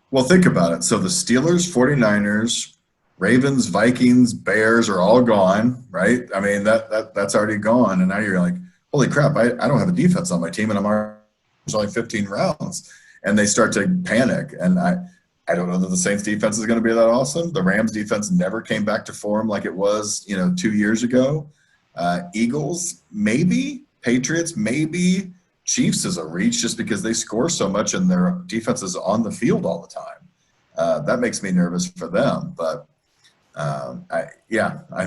well, think about it. So the Steelers, 49ers, Ravens, Vikings, Bears are all gone, right? I mean, that's already gone. And now you're like, holy crap, I don't have a defense on my team and there's only 15 rounds. And they start to panic. And I don't know that the Saints defense is going to be that awesome. The Rams defense never came back to form like it was, 2 years ago. Eagles, maybe. Patriots, maybe. Chiefs is a reach just because they score so much and their defense is on the field all the time. That makes me nervous for them. But I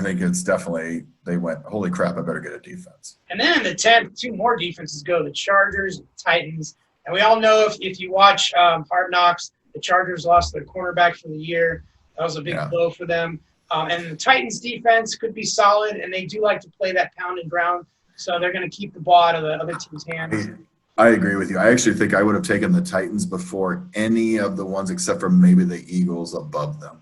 think it's definitely they went, holy crap, I better get a defense. And then in the 10th, 2 more defenses go, the Chargers and the Titans. And we all know if you watch Hard Knocks, the Chargers lost their cornerback for the year. That was a big blow for them. And the Titans defense could be solid, and they do like to play that pound and ground. So they're going to keep the ball out of the other team's hands. I agree with you. I actually think I would have taken the Titans before any of the ones except for maybe the Eagles above them.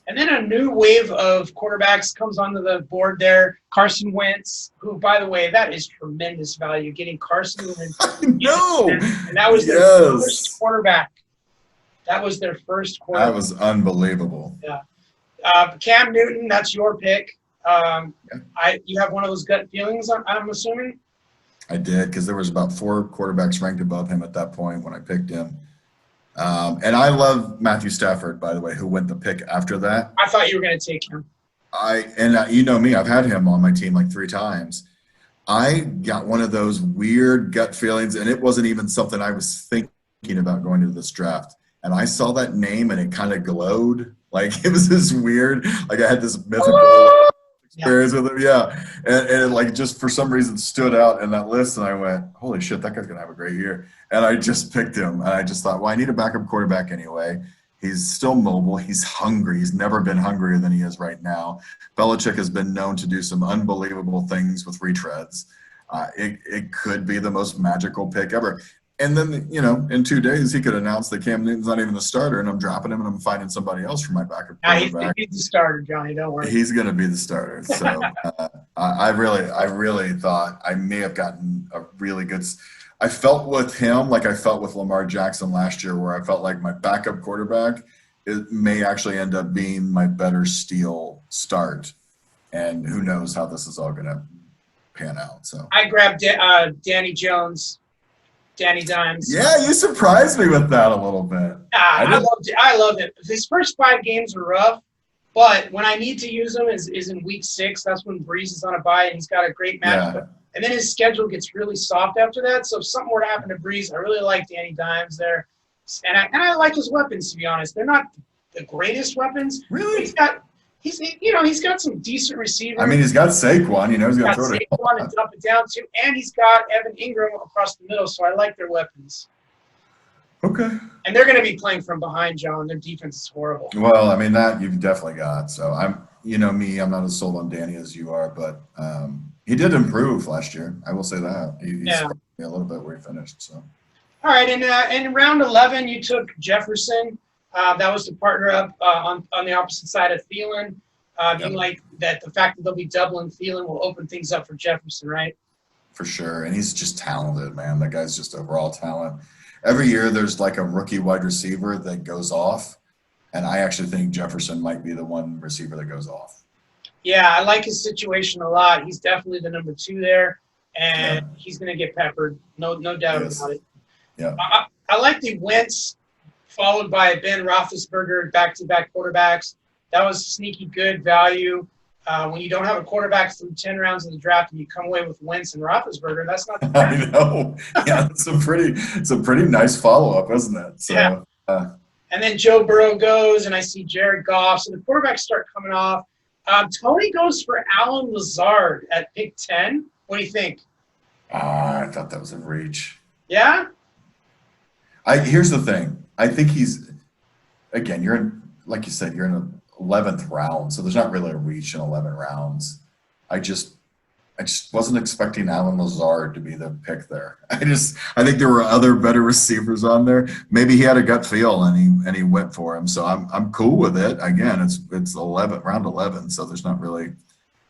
And then a new wave of quarterbacks comes onto the board there. Carson Wentz, who, by the way, that is tremendous value, getting Carson Wentz. No. And that was their first quarterback. That was their first quarterback. That was unbelievable. Yeah. Cam Newton, that's your pick. You have one of those gut feelings, I'm assuming? I did, because there was about 4 quarterbacks ranked above him at that point when I picked him. And I love Matthew Stafford, by the way, who went the pick after that. I thought you were going to take him. You know me, I've had him on my team like 3 times. I got one of those weird gut feelings, and it wasn't even something I was thinking about going into this draft. And I saw that name, and it kind of glowed. Like, it was this weird, like I had this mythical experience with him. Yeah. And it, like, just for some reason stood out in that list, and I went, holy shit, that guy's going to have a great year. And I just picked him, and I just thought, well, I need a backup quarterback anyway. He's still mobile. He's hungry. He's never been hungrier than he is right now. Belichick has been known to do some unbelievable things with retreads. It could be the most magical pick ever. And then, in 2 days, he could announce that Cam Newton's not even the starter, and I'm dropping him, and I'm finding somebody else for my backup quarterback. He's going to be the starter, Johnny. Don't worry. He's going to be the starter. So I really thought I may have gotten a really good – I felt with him like I felt with Lamar Jackson last year, where I felt like my backup quarterback may actually end up being my better steal start. And who knows how this is all going to pan out. So I grabbed Danny Jones. Danny Dimes. Yeah, you surprised me with that a little bit. I loved it. His first 5 games were rough, but when I need to use him is in week 6. That's when Breeze is on a bye, and he's got a great matchup. Yeah. And then his schedule gets really soft after that. So if something were to happen to Breeze, I really like Danny Dimes there. And I like his weapons, to be honest. They're not the greatest weapons. Really? He's got some decent receivers. I mean, he's got Saquon. You know, he's going to He's throw got it. Saquon to dump it down to, and he's got Evan Ingram across the middle. So I like their weapons. Okay. And they're going to be playing from behind, John. Their defense is horrible. Well, I mean, that you've definitely got. So I'm not as sold on Danny as you are, but he did improve last year. I will say that. He's a little bit where he finished. So. All right, and in round 11, you took Jefferson. That was to partner up on the opposite side of Thielen. You like that the fact that they'll be doubling Thielen will open things up for Jefferson, right? For sure, and he's just talented, man. That guy's just overall talent. Every year there's like a rookie wide receiver that goes off, and I actually think Jefferson might be the one receiver that goes off. Yeah, I like his situation a lot. He's definitely the number 2 there, and he's going to get peppered. No doubt about it. Yeah. I like the Wentz followed by Ben Roethlisberger back-to-back quarterbacks. That was sneaky good value. When you don't have a quarterback through 10 rounds of the draft and you come away with Wentz and Roethlisberger, that's not bad. I know. Yeah, it's a pretty nice follow-up, isn't it? So, yeah. And then Joe Burrow goes, and I see Jared Goff. So the quarterbacks start coming off. Tony goes for Alan Lazard at pick 10. What do you think? I thought that was a reach. Yeah? Here's the thing. I think he's, again, you're in, like you said, you're in the 11th round, so there's not really a reach in 11 rounds. I just wasn't expecting Alan Lazard to be the pick there. I think there were other better receivers on there. Maybe he had a gut feel and he went for him. So I'm cool with it. Again, it's round 11, so there's not really,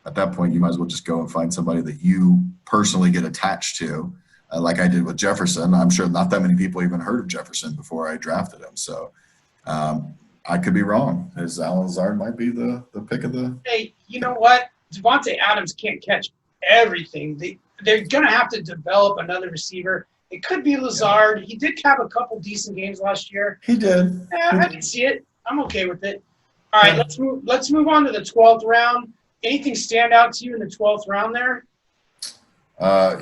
at that point you might as well just go and find somebody that you personally get attached to. Like I did with Jefferson. I'm sure not that many people even heard of Jefferson before I drafted him. So I could be wrong. Alan Lazard might be the pick of the. Hey, you know what? Devontae Adams can't catch everything. They're going to have to develop another receiver. It could be Lazard. Yeah. He did have a couple decent games last year. He did. Yeah, I can see it. I'm okay with it. All right, let's move on to the 12th round. Anything stand out to you in the 12th round there?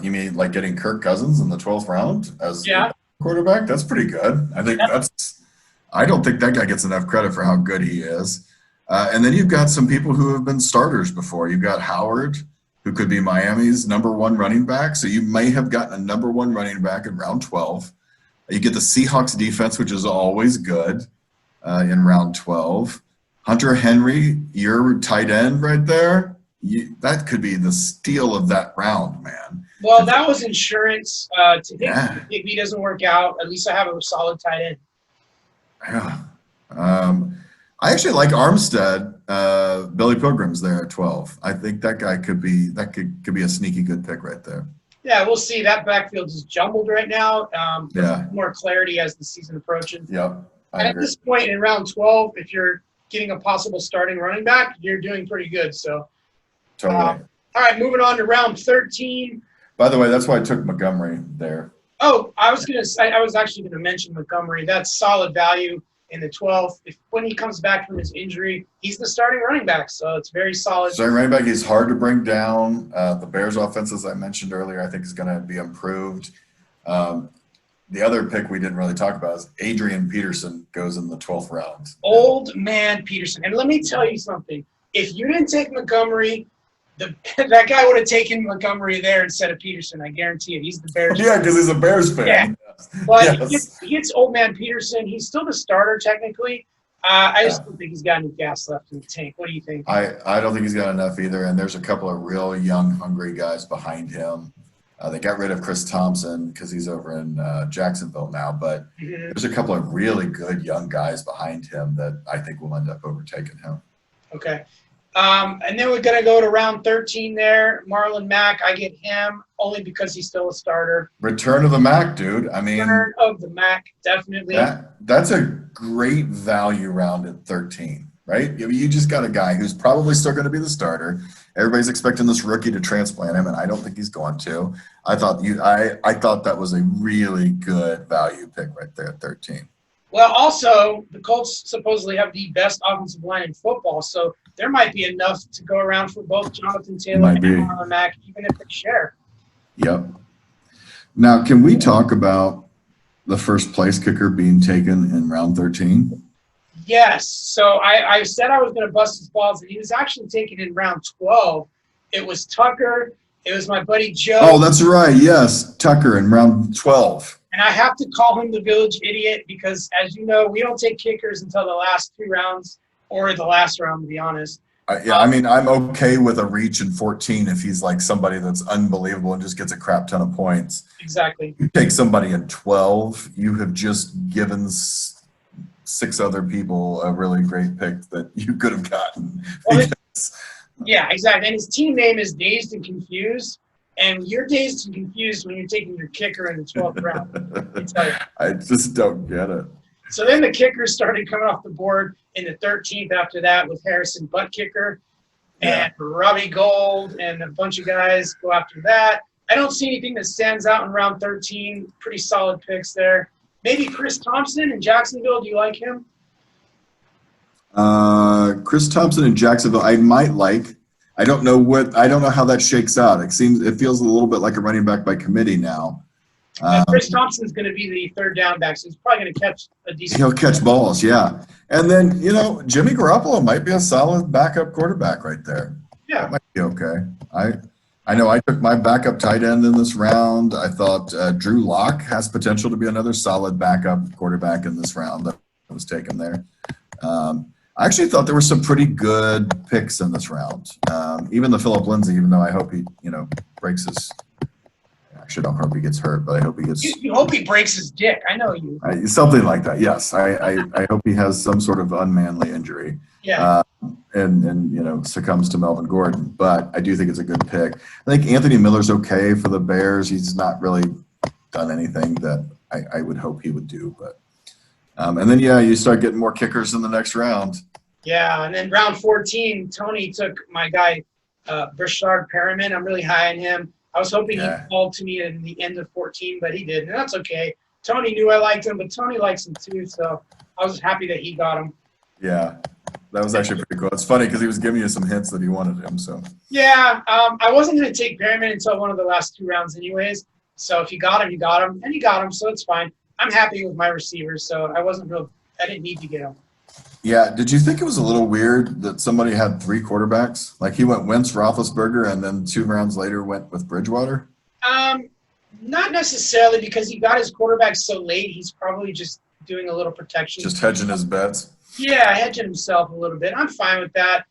You mean like getting Kirk Cousins in the 12th round as quarterback? That's pretty good. I don't think that guy gets enough credit for how good he is. And then you've got some people who have been starters before. You've got Howard, who could be Miami's number 1 running back. So you may have gotten a number 1 running back in round 12. You get the Seahawks defense, which is always good in round 12. Hunter Henry, your tight end right there. That could be the steal of that round, man. Well, that was insurance. If he doesn't work out, at least I have a solid tight end. Yeah. I actually like Armstead. Billy Pilgrim's there at 12. I think that guy could be a sneaky good pick right there. Yeah, we'll see. That backfield is jumbled right now. More clarity as the season approaches. Yep. And at this point in round 12, if you're getting a possible starting running back, you're doing pretty good. So. Totally. All right, moving on to round 13. By the way, that's why I took Montgomery there. Oh, I was actually going to mention Montgomery. That's solid value in the 12th. When he comes back from his injury, he's the starting running back, so it's very solid. Starting running back, he's hard to bring down. The Bears' offense, as I mentioned earlier, I think is going to be improved. The other pick we didn't really talk about is Adrian Peterson goes in the 12th round. Old man Peterson. And let me tell you something. If you didn't take Montgomery, that guy would have taken Montgomery there instead of Peterson. I guarantee it. He's the Bears. Yeah, because he's a Bears fan. Yeah. But he gets old man Peterson. He's still the starter technically. I just don't think he's got any gas left in the tank. What do you think? I don't think he's got enough either. And there's a couple of real young, hungry guys behind him. They got rid of Chris Thompson because he's over in Jacksonville now. But there's a couple of really good young guys behind him that I think will end up overtaking him. Okay. And then we're going to go to round 13 there. Marlon Mack, I get him only because he's still a starter. Return of the Mack, dude. I mean, Return of the Mack, definitely. That's a great value round at 13, right? You just got a guy who's probably still going to be the starter. Everybody's expecting this rookie to transplant him, and I don't think he's going to. I thought that was a really good value pick right there at 13. Well, also, the Colts supposedly have the best offensive line in football, so there might be enough to go around for both Jonathan Taylor and Marlon Mack, even if they share. Yep. Now, can we talk about the first place kicker being taken in round 13? Yes. So I said I was going to bust his balls, and he was actually taken in round 12. It was Tucker. It was my buddy Joe. Oh, that's right. Yes, Tucker in round 12. And I have to call him the village idiot because, as you know, we don't take kickers until the last 2 rounds or the last round, to be honest. Yeah, I mean, I'm okay with a reach in 14 if he's like somebody that's unbelievable and just gets a crap ton of points. Exactly. You take somebody in 12, you have just given 6 other people a really great pick that you could have gotten. Well, yeah, exactly. And his team name is Dazed and Confused. And you're dazed and confused when you're taking your kicker in the 12th round. I just don't get it. So then the kickers started coming off the board in the 13th after that with Harrison Butt Kicker and Robbie Gold and a bunch of guys go after that. I don't see anything that stands out in round 13. Pretty solid picks there. Maybe Chris Thompson in Jacksonville. Do you like him? Chris Thompson in Jacksonville, I might like. I don't know how that shakes out. It feels a little bit like a running back by committee now. Chris Thompson's going to be the third down back, so he's probably going to catch a decent. He'll catch balls, yeah. And then, Jimmy Garoppolo might be a solid backup quarterback right there. Yeah. That might be okay. I know I took my backup tight end in this round. I thought Drew Lock has potential to be another solid backup quarterback in this round that was taken there. I actually thought there were some pretty good picks in this round. Even the Phillip Lindsay, even though I hope he, breaks his – actually, I don't hope he gets hurt, but I hope he gets – You hope he breaks his dick. I know you. Something like that, yes. I hope he has some sort of unmanly injury. Yeah. And succumbs to Melvin Gordon. But I do think it's a good pick. I think Anthony Miller's okay for the Bears. He's not really done anything that I would hope he would do. But and then, you start getting more kickers in the next round. Yeah, and then round 14, Tony took my guy, Brashard Perriman. I'm really high on him. I was hoping he called to me in the end of 14, but he didn't. And that's okay. Tony knew I liked him, but Tony likes him too, so I was happy that he got him. Yeah, that was actually pretty cool. It's funny because he was giving you some hints that he wanted him. So yeah, I wasn't going to take Perriman until one of the last 2 rounds anyways. So if you got him, you got him, and you got him, so it's fine. I'm happy with my receivers, so I didn't need to get him. Yeah, did you think it was a little weird that somebody had 3 quarterbacks? Like he went Wentz, Roethlisberger, and then 2 rounds later went with Bridgewater? Not necessarily because he got his quarterback so late. He's probably just doing a little protection. Just hedging his bets? Yeah, hedging himself a little bit. I'm fine with that.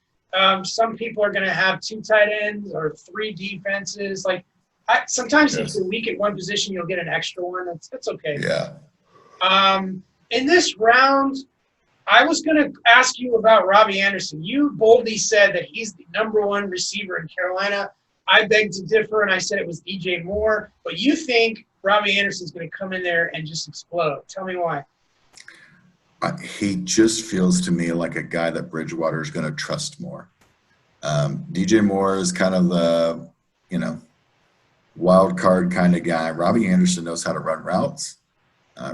Some people are going to have 2 tight ends or 3 defenses. Like sometimes if you're weak at one position, you'll get an extra one. That's okay. Yeah. In this round, I was going to ask you about Robbie Anderson. You boldly said that he's the #1 receiver in Carolina. I beg to differ, and I said it was DJ Moore. But you think Robbie Anderson's going to come in there and just explode. Tell me why. He just feels to me like a guy that Bridgewater is going to trust more. DJ Moore is kind of the, wild card kind of guy. Robbie Anderson knows how to run routes.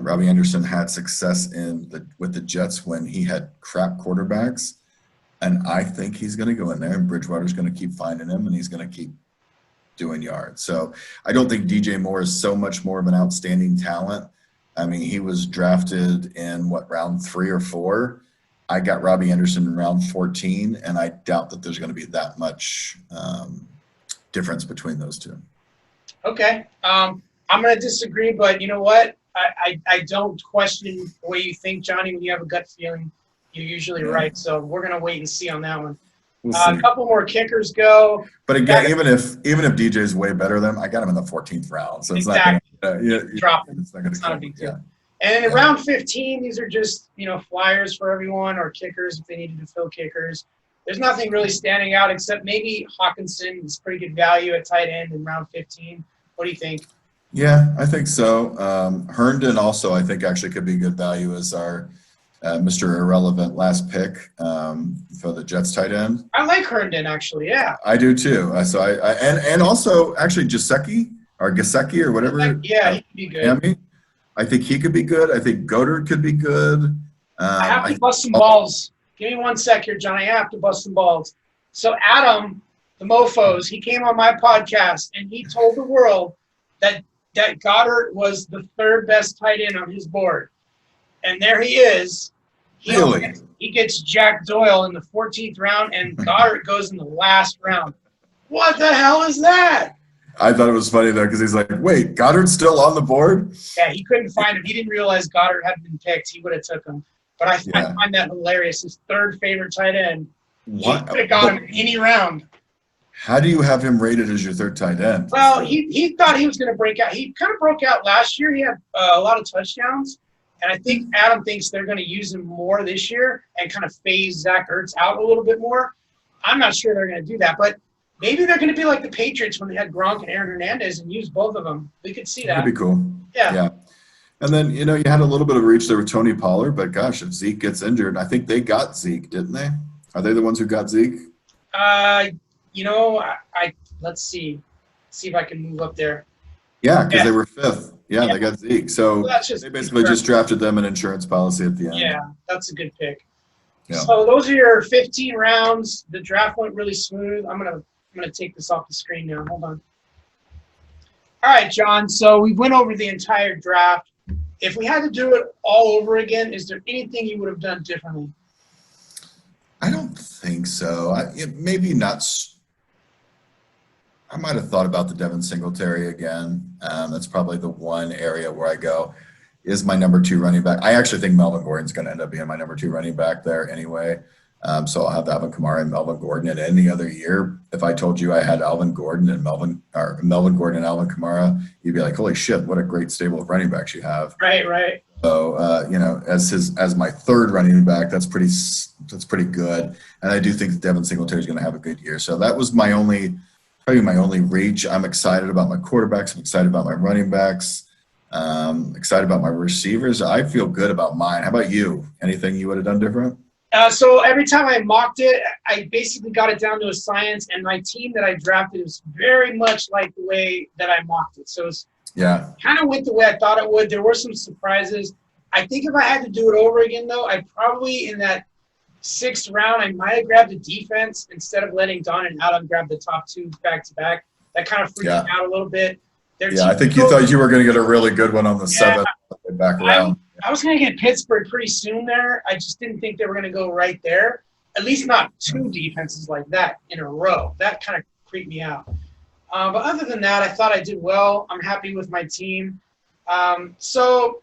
Robbie Anderson had success with the Jets when he had crap quarterbacks. And I think he's going to go in there and Bridgewater's going to keep finding him and he's going to keep doing yards. So I don't think DJ Moore is so much more of an outstanding talent. I mean, he was drafted in round 3 or 4. I got Robbie Anderson in round 14, and I doubt that there's going to be that much difference between those 2. Okay. I'm going to disagree, but you know what? I don't question the way you think, Johnny. When you have a gut feeling, you're usually right. So we're going to wait and see on that one. We'll see. A couple more kickers go. But again, even if DJ's way better than him, I got him in the 14th round. So it's not going to drop him. It's not going to not a big deal. Yeah. And in round 15, these are just, flyers for everyone or kickers if they needed to fill kickers. There's nothing really standing out except maybe Hawkinson is pretty good value at tight end in round 15. What do you think? Yeah, I think so. Herndon also, I think, actually could be good value as our Mr. Irrelevant last pick for the Jets tight end. I like Herndon, actually, yeah. I do too. So and also, actually, Gesicki or whatever. Yeah, he could be good. I think he could be good. I think Goddard could be good. I have to bust some balls. Give me 1 sec here, Johnny. I have to bust some balls. So Adam, the Mofos, he came on my podcast, and he told the world that Goddard was the 3rd best tight end on his board. And there he is. Really? He gets Jack Doyle in the 14th round, and Goddard goes in the last round. What the hell is that? I thought it was funny, though, because he's like, wait, Goddard's still on the board? Yeah, he couldn't find him. He didn't realize Goddard hadn't been picked. He would have took him. But I find that hilarious. His third favorite tight end. What? He could have got him in any round. How do you have him rated as your third tight end? Well, he thought he was going to break out. He kind of broke out last year. He had a lot of touchdowns. And I think Adam thinks they're going to use him more this year and kind of phase Zach Ertz out a little bit more. I'm not sure they're going to do that. But maybe they're going to be like the Patriots when they had Gronk and Aaron Hernandez and use both of them. We could see that. That'd be cool. Yeah. And then, you had a little bit of reach there with Tony Pollard. But, gosh, if Zeke gets injured, I think they got Zeke, didn't they? Are they the ones who got Zeke? Let's see. See if I can move up there. Yeah, because they were fifth. Yeah, they got Zeke. So they basically just drafted them an insurance policy at the end. Yeah, that's a good pick. Yeah. So those are your 15 rounds. The draft went really smooth. I'm gonna take this off the screen now. Hold on. All right, John. So we went over the entire draft. If we had to do it all over again, is there anything you would have done differently? I don't think so. Maybe not. I might have thought about the Devin Singletary again. That's probably the one area where I go, is my number 2 running back. I actually think Melvin Gordon's going to end up being my number 2 running back there anyway. So I'll have Alvin Kamara and Melvin Gordon. And any other year, if I told you I had Melvin Gordon and Alvin Kamara, you'd be like, holy shit, what a great stable of running backs you have. Right. So as my third running back, that's pretty good. And I do think that Devin Singletary is going to have a good year. So that was probably my only reach. I'm excited about my quarterbacks. I'm excited about my running backs. Excited about my receivers. I feel good about mine. How about you? Anything you would have done different? So every time I mocked it, I basically got it down to a science, and my team that I drafted was very much like the way that I mocked it. So it's kind of went the way I thought it would. There were some surprises. I think if I had to do it over again, though, I'd probably in that 6th round, I might have grabbed the defense instead of letting Don and Adam grab the top 2 back-to-back. That kind of freaked me out a little bit. I think you thought you were going to get a really good one on the 7th back round. I was going to get Pittsburgh pretty soon there. I just didn't think they were going to go right there. At least not 2 defenses like that in a row. That kind of creeped me out. But other than that, I thought I did well. I'm happy with my team. So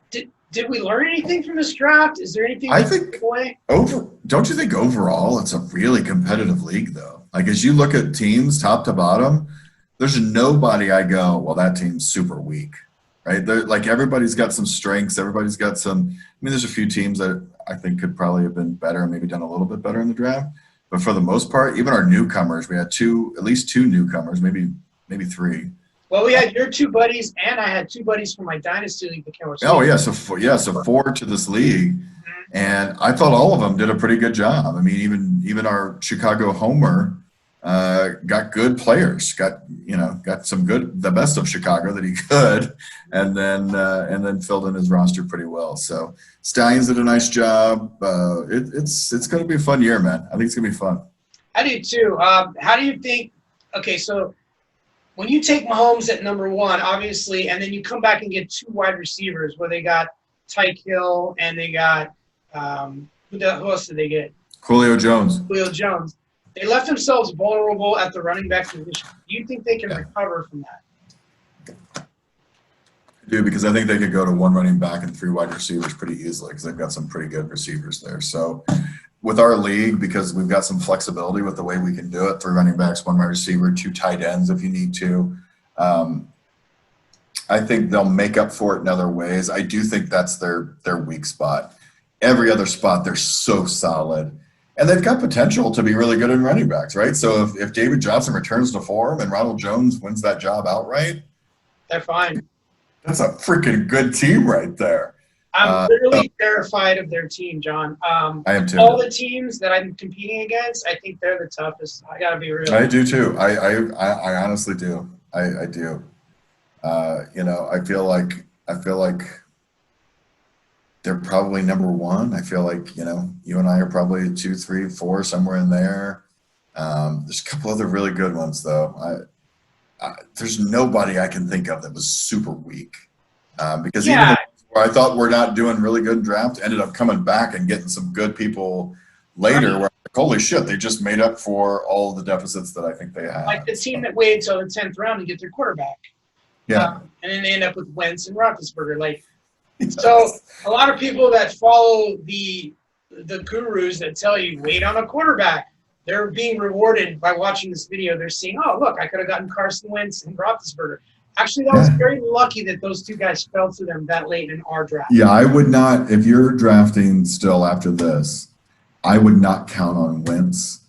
did we learn anything from this draft? Is there anything? I think don't you think overall it's a really competitive league though? Like as you look at teams top to bottom, there's nobody I go, well, that team's super weak, right? Like everybody's got some strengths. Everybody's got some. There's a few teams that I think could probably have been better and maybe done a little bit better in the draft. But for the most part, even our newcomers, we had at least two newcomers, maybe 3. Well, we had your 2 buddies, and I had 2 buddies from my Dynasty league that came over. So 4 to this league, and I thought all of them did a pretty good job. Even our Chicago homer got good players, got some good, the best of Chicago that he could, and then filled in his roster pretty well. So Stallions did a nice job. It's going to be a fun year, man. I think it's going to be fun. I do too. How do you think? Okay, so when you take Mahomes at number 1, obviously, and then you come back and get 2 wide receivers where they got Tyreek Hill and they got who else did they get? Julio Jones. They left themselves vulnerable at the running back position. Do you think they can recover from that? I do, because I think they could go to 1 running back and 3 wide receivers pretty easily because they've got some pretty good receivers there. So with our league, because we've got some flexibility with the way we can do it, 3 running backs, 1 wide receiver, 2 tight ends if you need to. I think they'll make up for it in other ways. I do think that's their weak spot. Every other spot, they're so solid. And they've got potential to be really good in running backs, right? So if David Johnson returns to form and Ronald Jones wins that job outright, they're fine. That's a freaking good team right there. I'm literally terrified of their team, John. I am too. All the teams that I'm competing against, I think they're the toughest. I got to be real. I do too. I honestly do. I do. I feel like they're probably number 1. I feel like, you and I are probably 2, 3, 4, somewhere in there. There's a couple other really good ones though. There's nobody I can think of that was super weak. Because even I thought we're not doing really good draft. Ended up coming back and getting some good people later. Right. Where holy shit, they just made up for all the deficits that I think they had. Like the team that waited till the 10th round to get their quarterback. Yeah. And then they end up with Wentz and Roethlisberger. Like, Yes. so a lot of people that follow the gurus that tell you wait on a quarterback, they're being rewarded by watching this video. They're seeing, oh, look, I could have gotten Carson Wentz and Roethlisberger. Actually, that was very lucky that those two guys fell to them that late in our draft. Yeah, I would not, if you're drafting still after this, I would not count on Wentz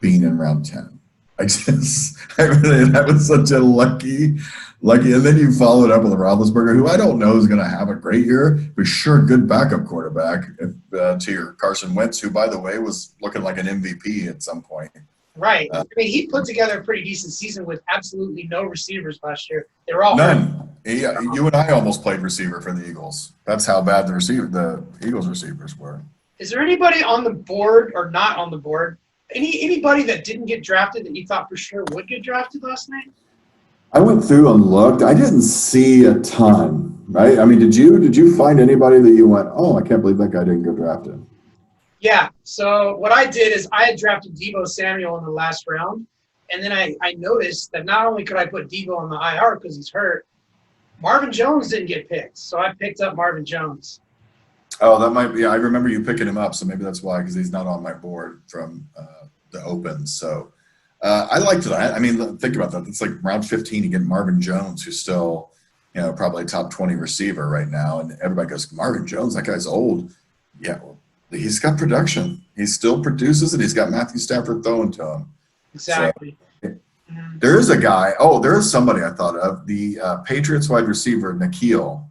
being in round 10. That was such a lucky, and then you followed up with Roethlisberger, who I don't know is going to have a great year, but sure, good backup quarterback to your Carson Wentz, who, by the way, was looking like an MVP at some point. Right. I mean, he put together a pretty decent season with absolutely no receivers last year. They were all none. You and I almost played receiver for the Eagles. That's how bad the Eagles receivers were. Is there anybody on the board or not on the board? Anybody that didn't get drafted that you thought for sure would get drafted last night? I went through and looked. I didn't see a ton, right? I mean, did you find anybody that you went, oh, I can't believe that guy didn't get drafted? Yeah. So what I did is I had drafted Deebo Samuel in the last round, and then I noticed that not only could I put Deebo on the IR because he's hurt, Marvin Jones didn't get picked. So I picked up Marvin Jones. Oh, that might be. I remember you picking him up, so maybe that's why, because he's not on my board from the Open. So I liked that. I mean, think about that. It's like round 15 to get Marvin Jones, who's still, probably a top 20 receiver right now, and everybody goes, Marvin Jones, that guy's old. Yeah, well, he's got production. He still produces it. He's got Matthew Stafford throwing to him. Exactly. So, there is a guy. Oh, there is somebody I thought of. The Patriots wide receiver, N'Keal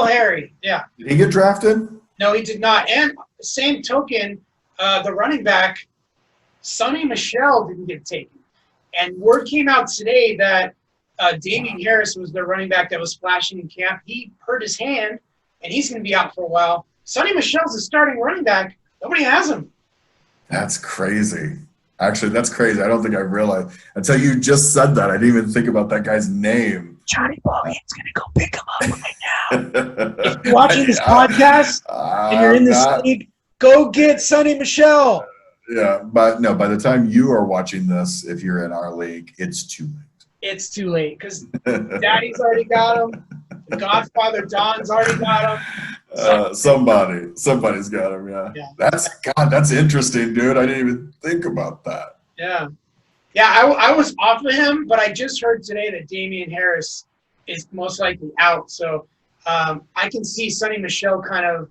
Harry. Yeah. Did he get drafted? No, he did not. And same token, the running back, Sonny Michel, didn't get taken. And word came out today that Damian Harris was the running back that was flashing in camp. He hurt his hand, and he's going to be out for a while. Sonny Michel's the starting running back. Nobody has him. That's crazy. Actually, that's crazy. I don't think I realized. Until you just said that, I didn't even think about that guy's name. Johnny Ballgame's going to go pick him up right now. If you're watching this podcast and you're in this league, go get Sonny Michel. Yeah, but no, by the time you are watching this, if you're in our league, it's too late. It's too late because Daddy's already got him. The Godfather Don's already got him. Somebody's got him. Yeah. That's interesting, dude. I didn't even think about that. Yeah. I was off of him, but I just heard today that Damian Harris is most likely out. So I can see Sonny Michel kind of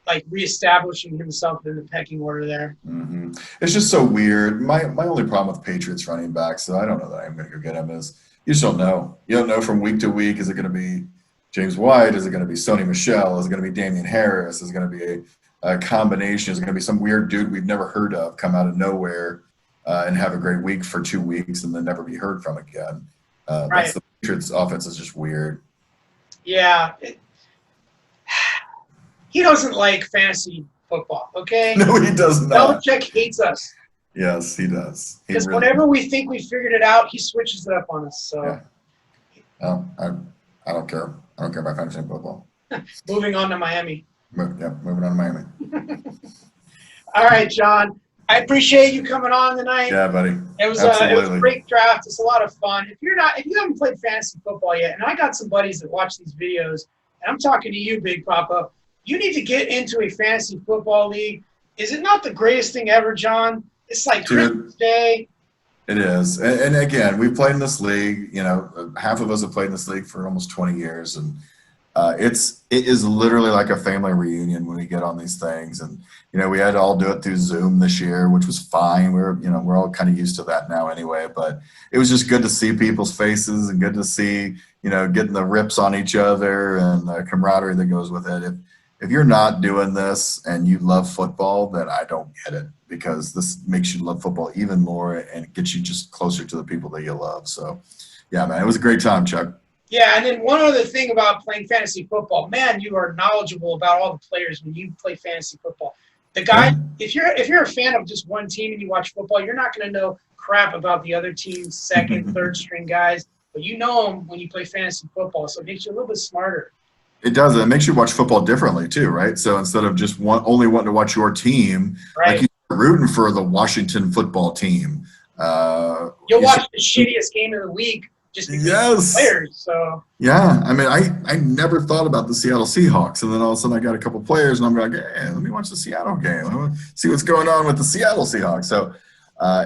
like reestablishing himself in the pecking order there. Mm-hmm. It's just so weird. My only problem with Patriots running backs, so I don't know that I'm going to go get him, is you just don't know. You don't know from week to week. Is it going to be James White? Is it going to be Sonny Michel? Is it going to be Damian Harris? Is it going to be a combination? Is it going to be some weird dude we've never heard of come out of nowhere and have a great week for 2 weeks and then never be heard from again? Right. That's the Patriots offense is just weird. Yeah. He doesn't like fantasy football, okay? No, he does not. Belichick hates us. Yes, he does. Because whenever we think we figured it out, he switches it up on us. So, yeah. I don't care. I don't care about fantasy football. Moving on to Miami. Moving on to Miami. All right, John. I appreciate you coming on tonight. Yeah, buddy. It was a great draft. It's a lot of fun. If you haven't played fantasy football yet, and I got some buddies that watch these videos, and I'm talking to you, Big Papa, you need to get into a fantasy football league. Is it not the greatest thing ever, John? It's like Christmas Day. It is. And again, we've played in this league. Half of us have played in this league for almost 20 years. And it is literally like a family reunion when we get on these things. And, we had to all do it through Zoom this year, which was fine. We're all kind of used to that now anyway. But it was just good to see people's faces and good to see, getting the rips on each other and the camaraderie that goes with it. If you're not doing this and you love football, then I don't get it, because this makes you love football even more and it gets you just closer to the people that you love. So, yeah, man, it was a great time, Chuck. Yeah, and then one other thing about playing fantasy football, man, you are knowledgeable about all the players when you play fantasy football. The guy, if you're a fan of just one team and you watch football, you're not going to know crap about the other team's second, third string guys, but you know them when you play fantasy football, so it makes you a little bit smarter. It does. It makes you watch football differently too, right? So instead of just only wanting to watch your team, Right. like you start rooting for the Washington football team. You'll watch the shittiest game of the week just because of the players. So yeah, I mean, I never thought about the Seattle Seahawks, and then all of a sudden I got a couple players, and I'm like, hey, let me watch the Seattle game. I want to see what's going on with the Seattle Seahawks. So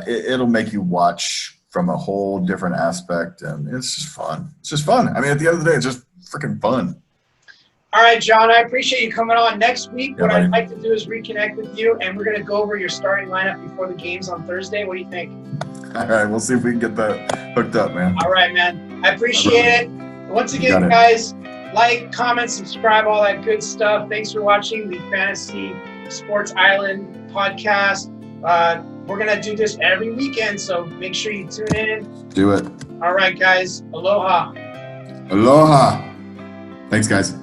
it'll make you watch from a whole different aspect, and it's just fun. It's just fun. I mean, at the end of the day, it's just freaking fun. all right, John, I appreciate you coming on. Next week, Yeah, what buddy. I'd like to do is reconnect with you, and we're going to go over your starting lineup before the games on Thursday. What do you think? All right, we'll see if we can get that hooked up, man. All right, man. I appreciate it. Once You again, got it. guys, like, comment, subscribe, all that good stuff. Thanks for watching the Fantasy Sports Island podcast. We're going to do this every weekend, so make sure you tune in. Do it. All right, guys. Aloha. Aloha. Thanks, guys.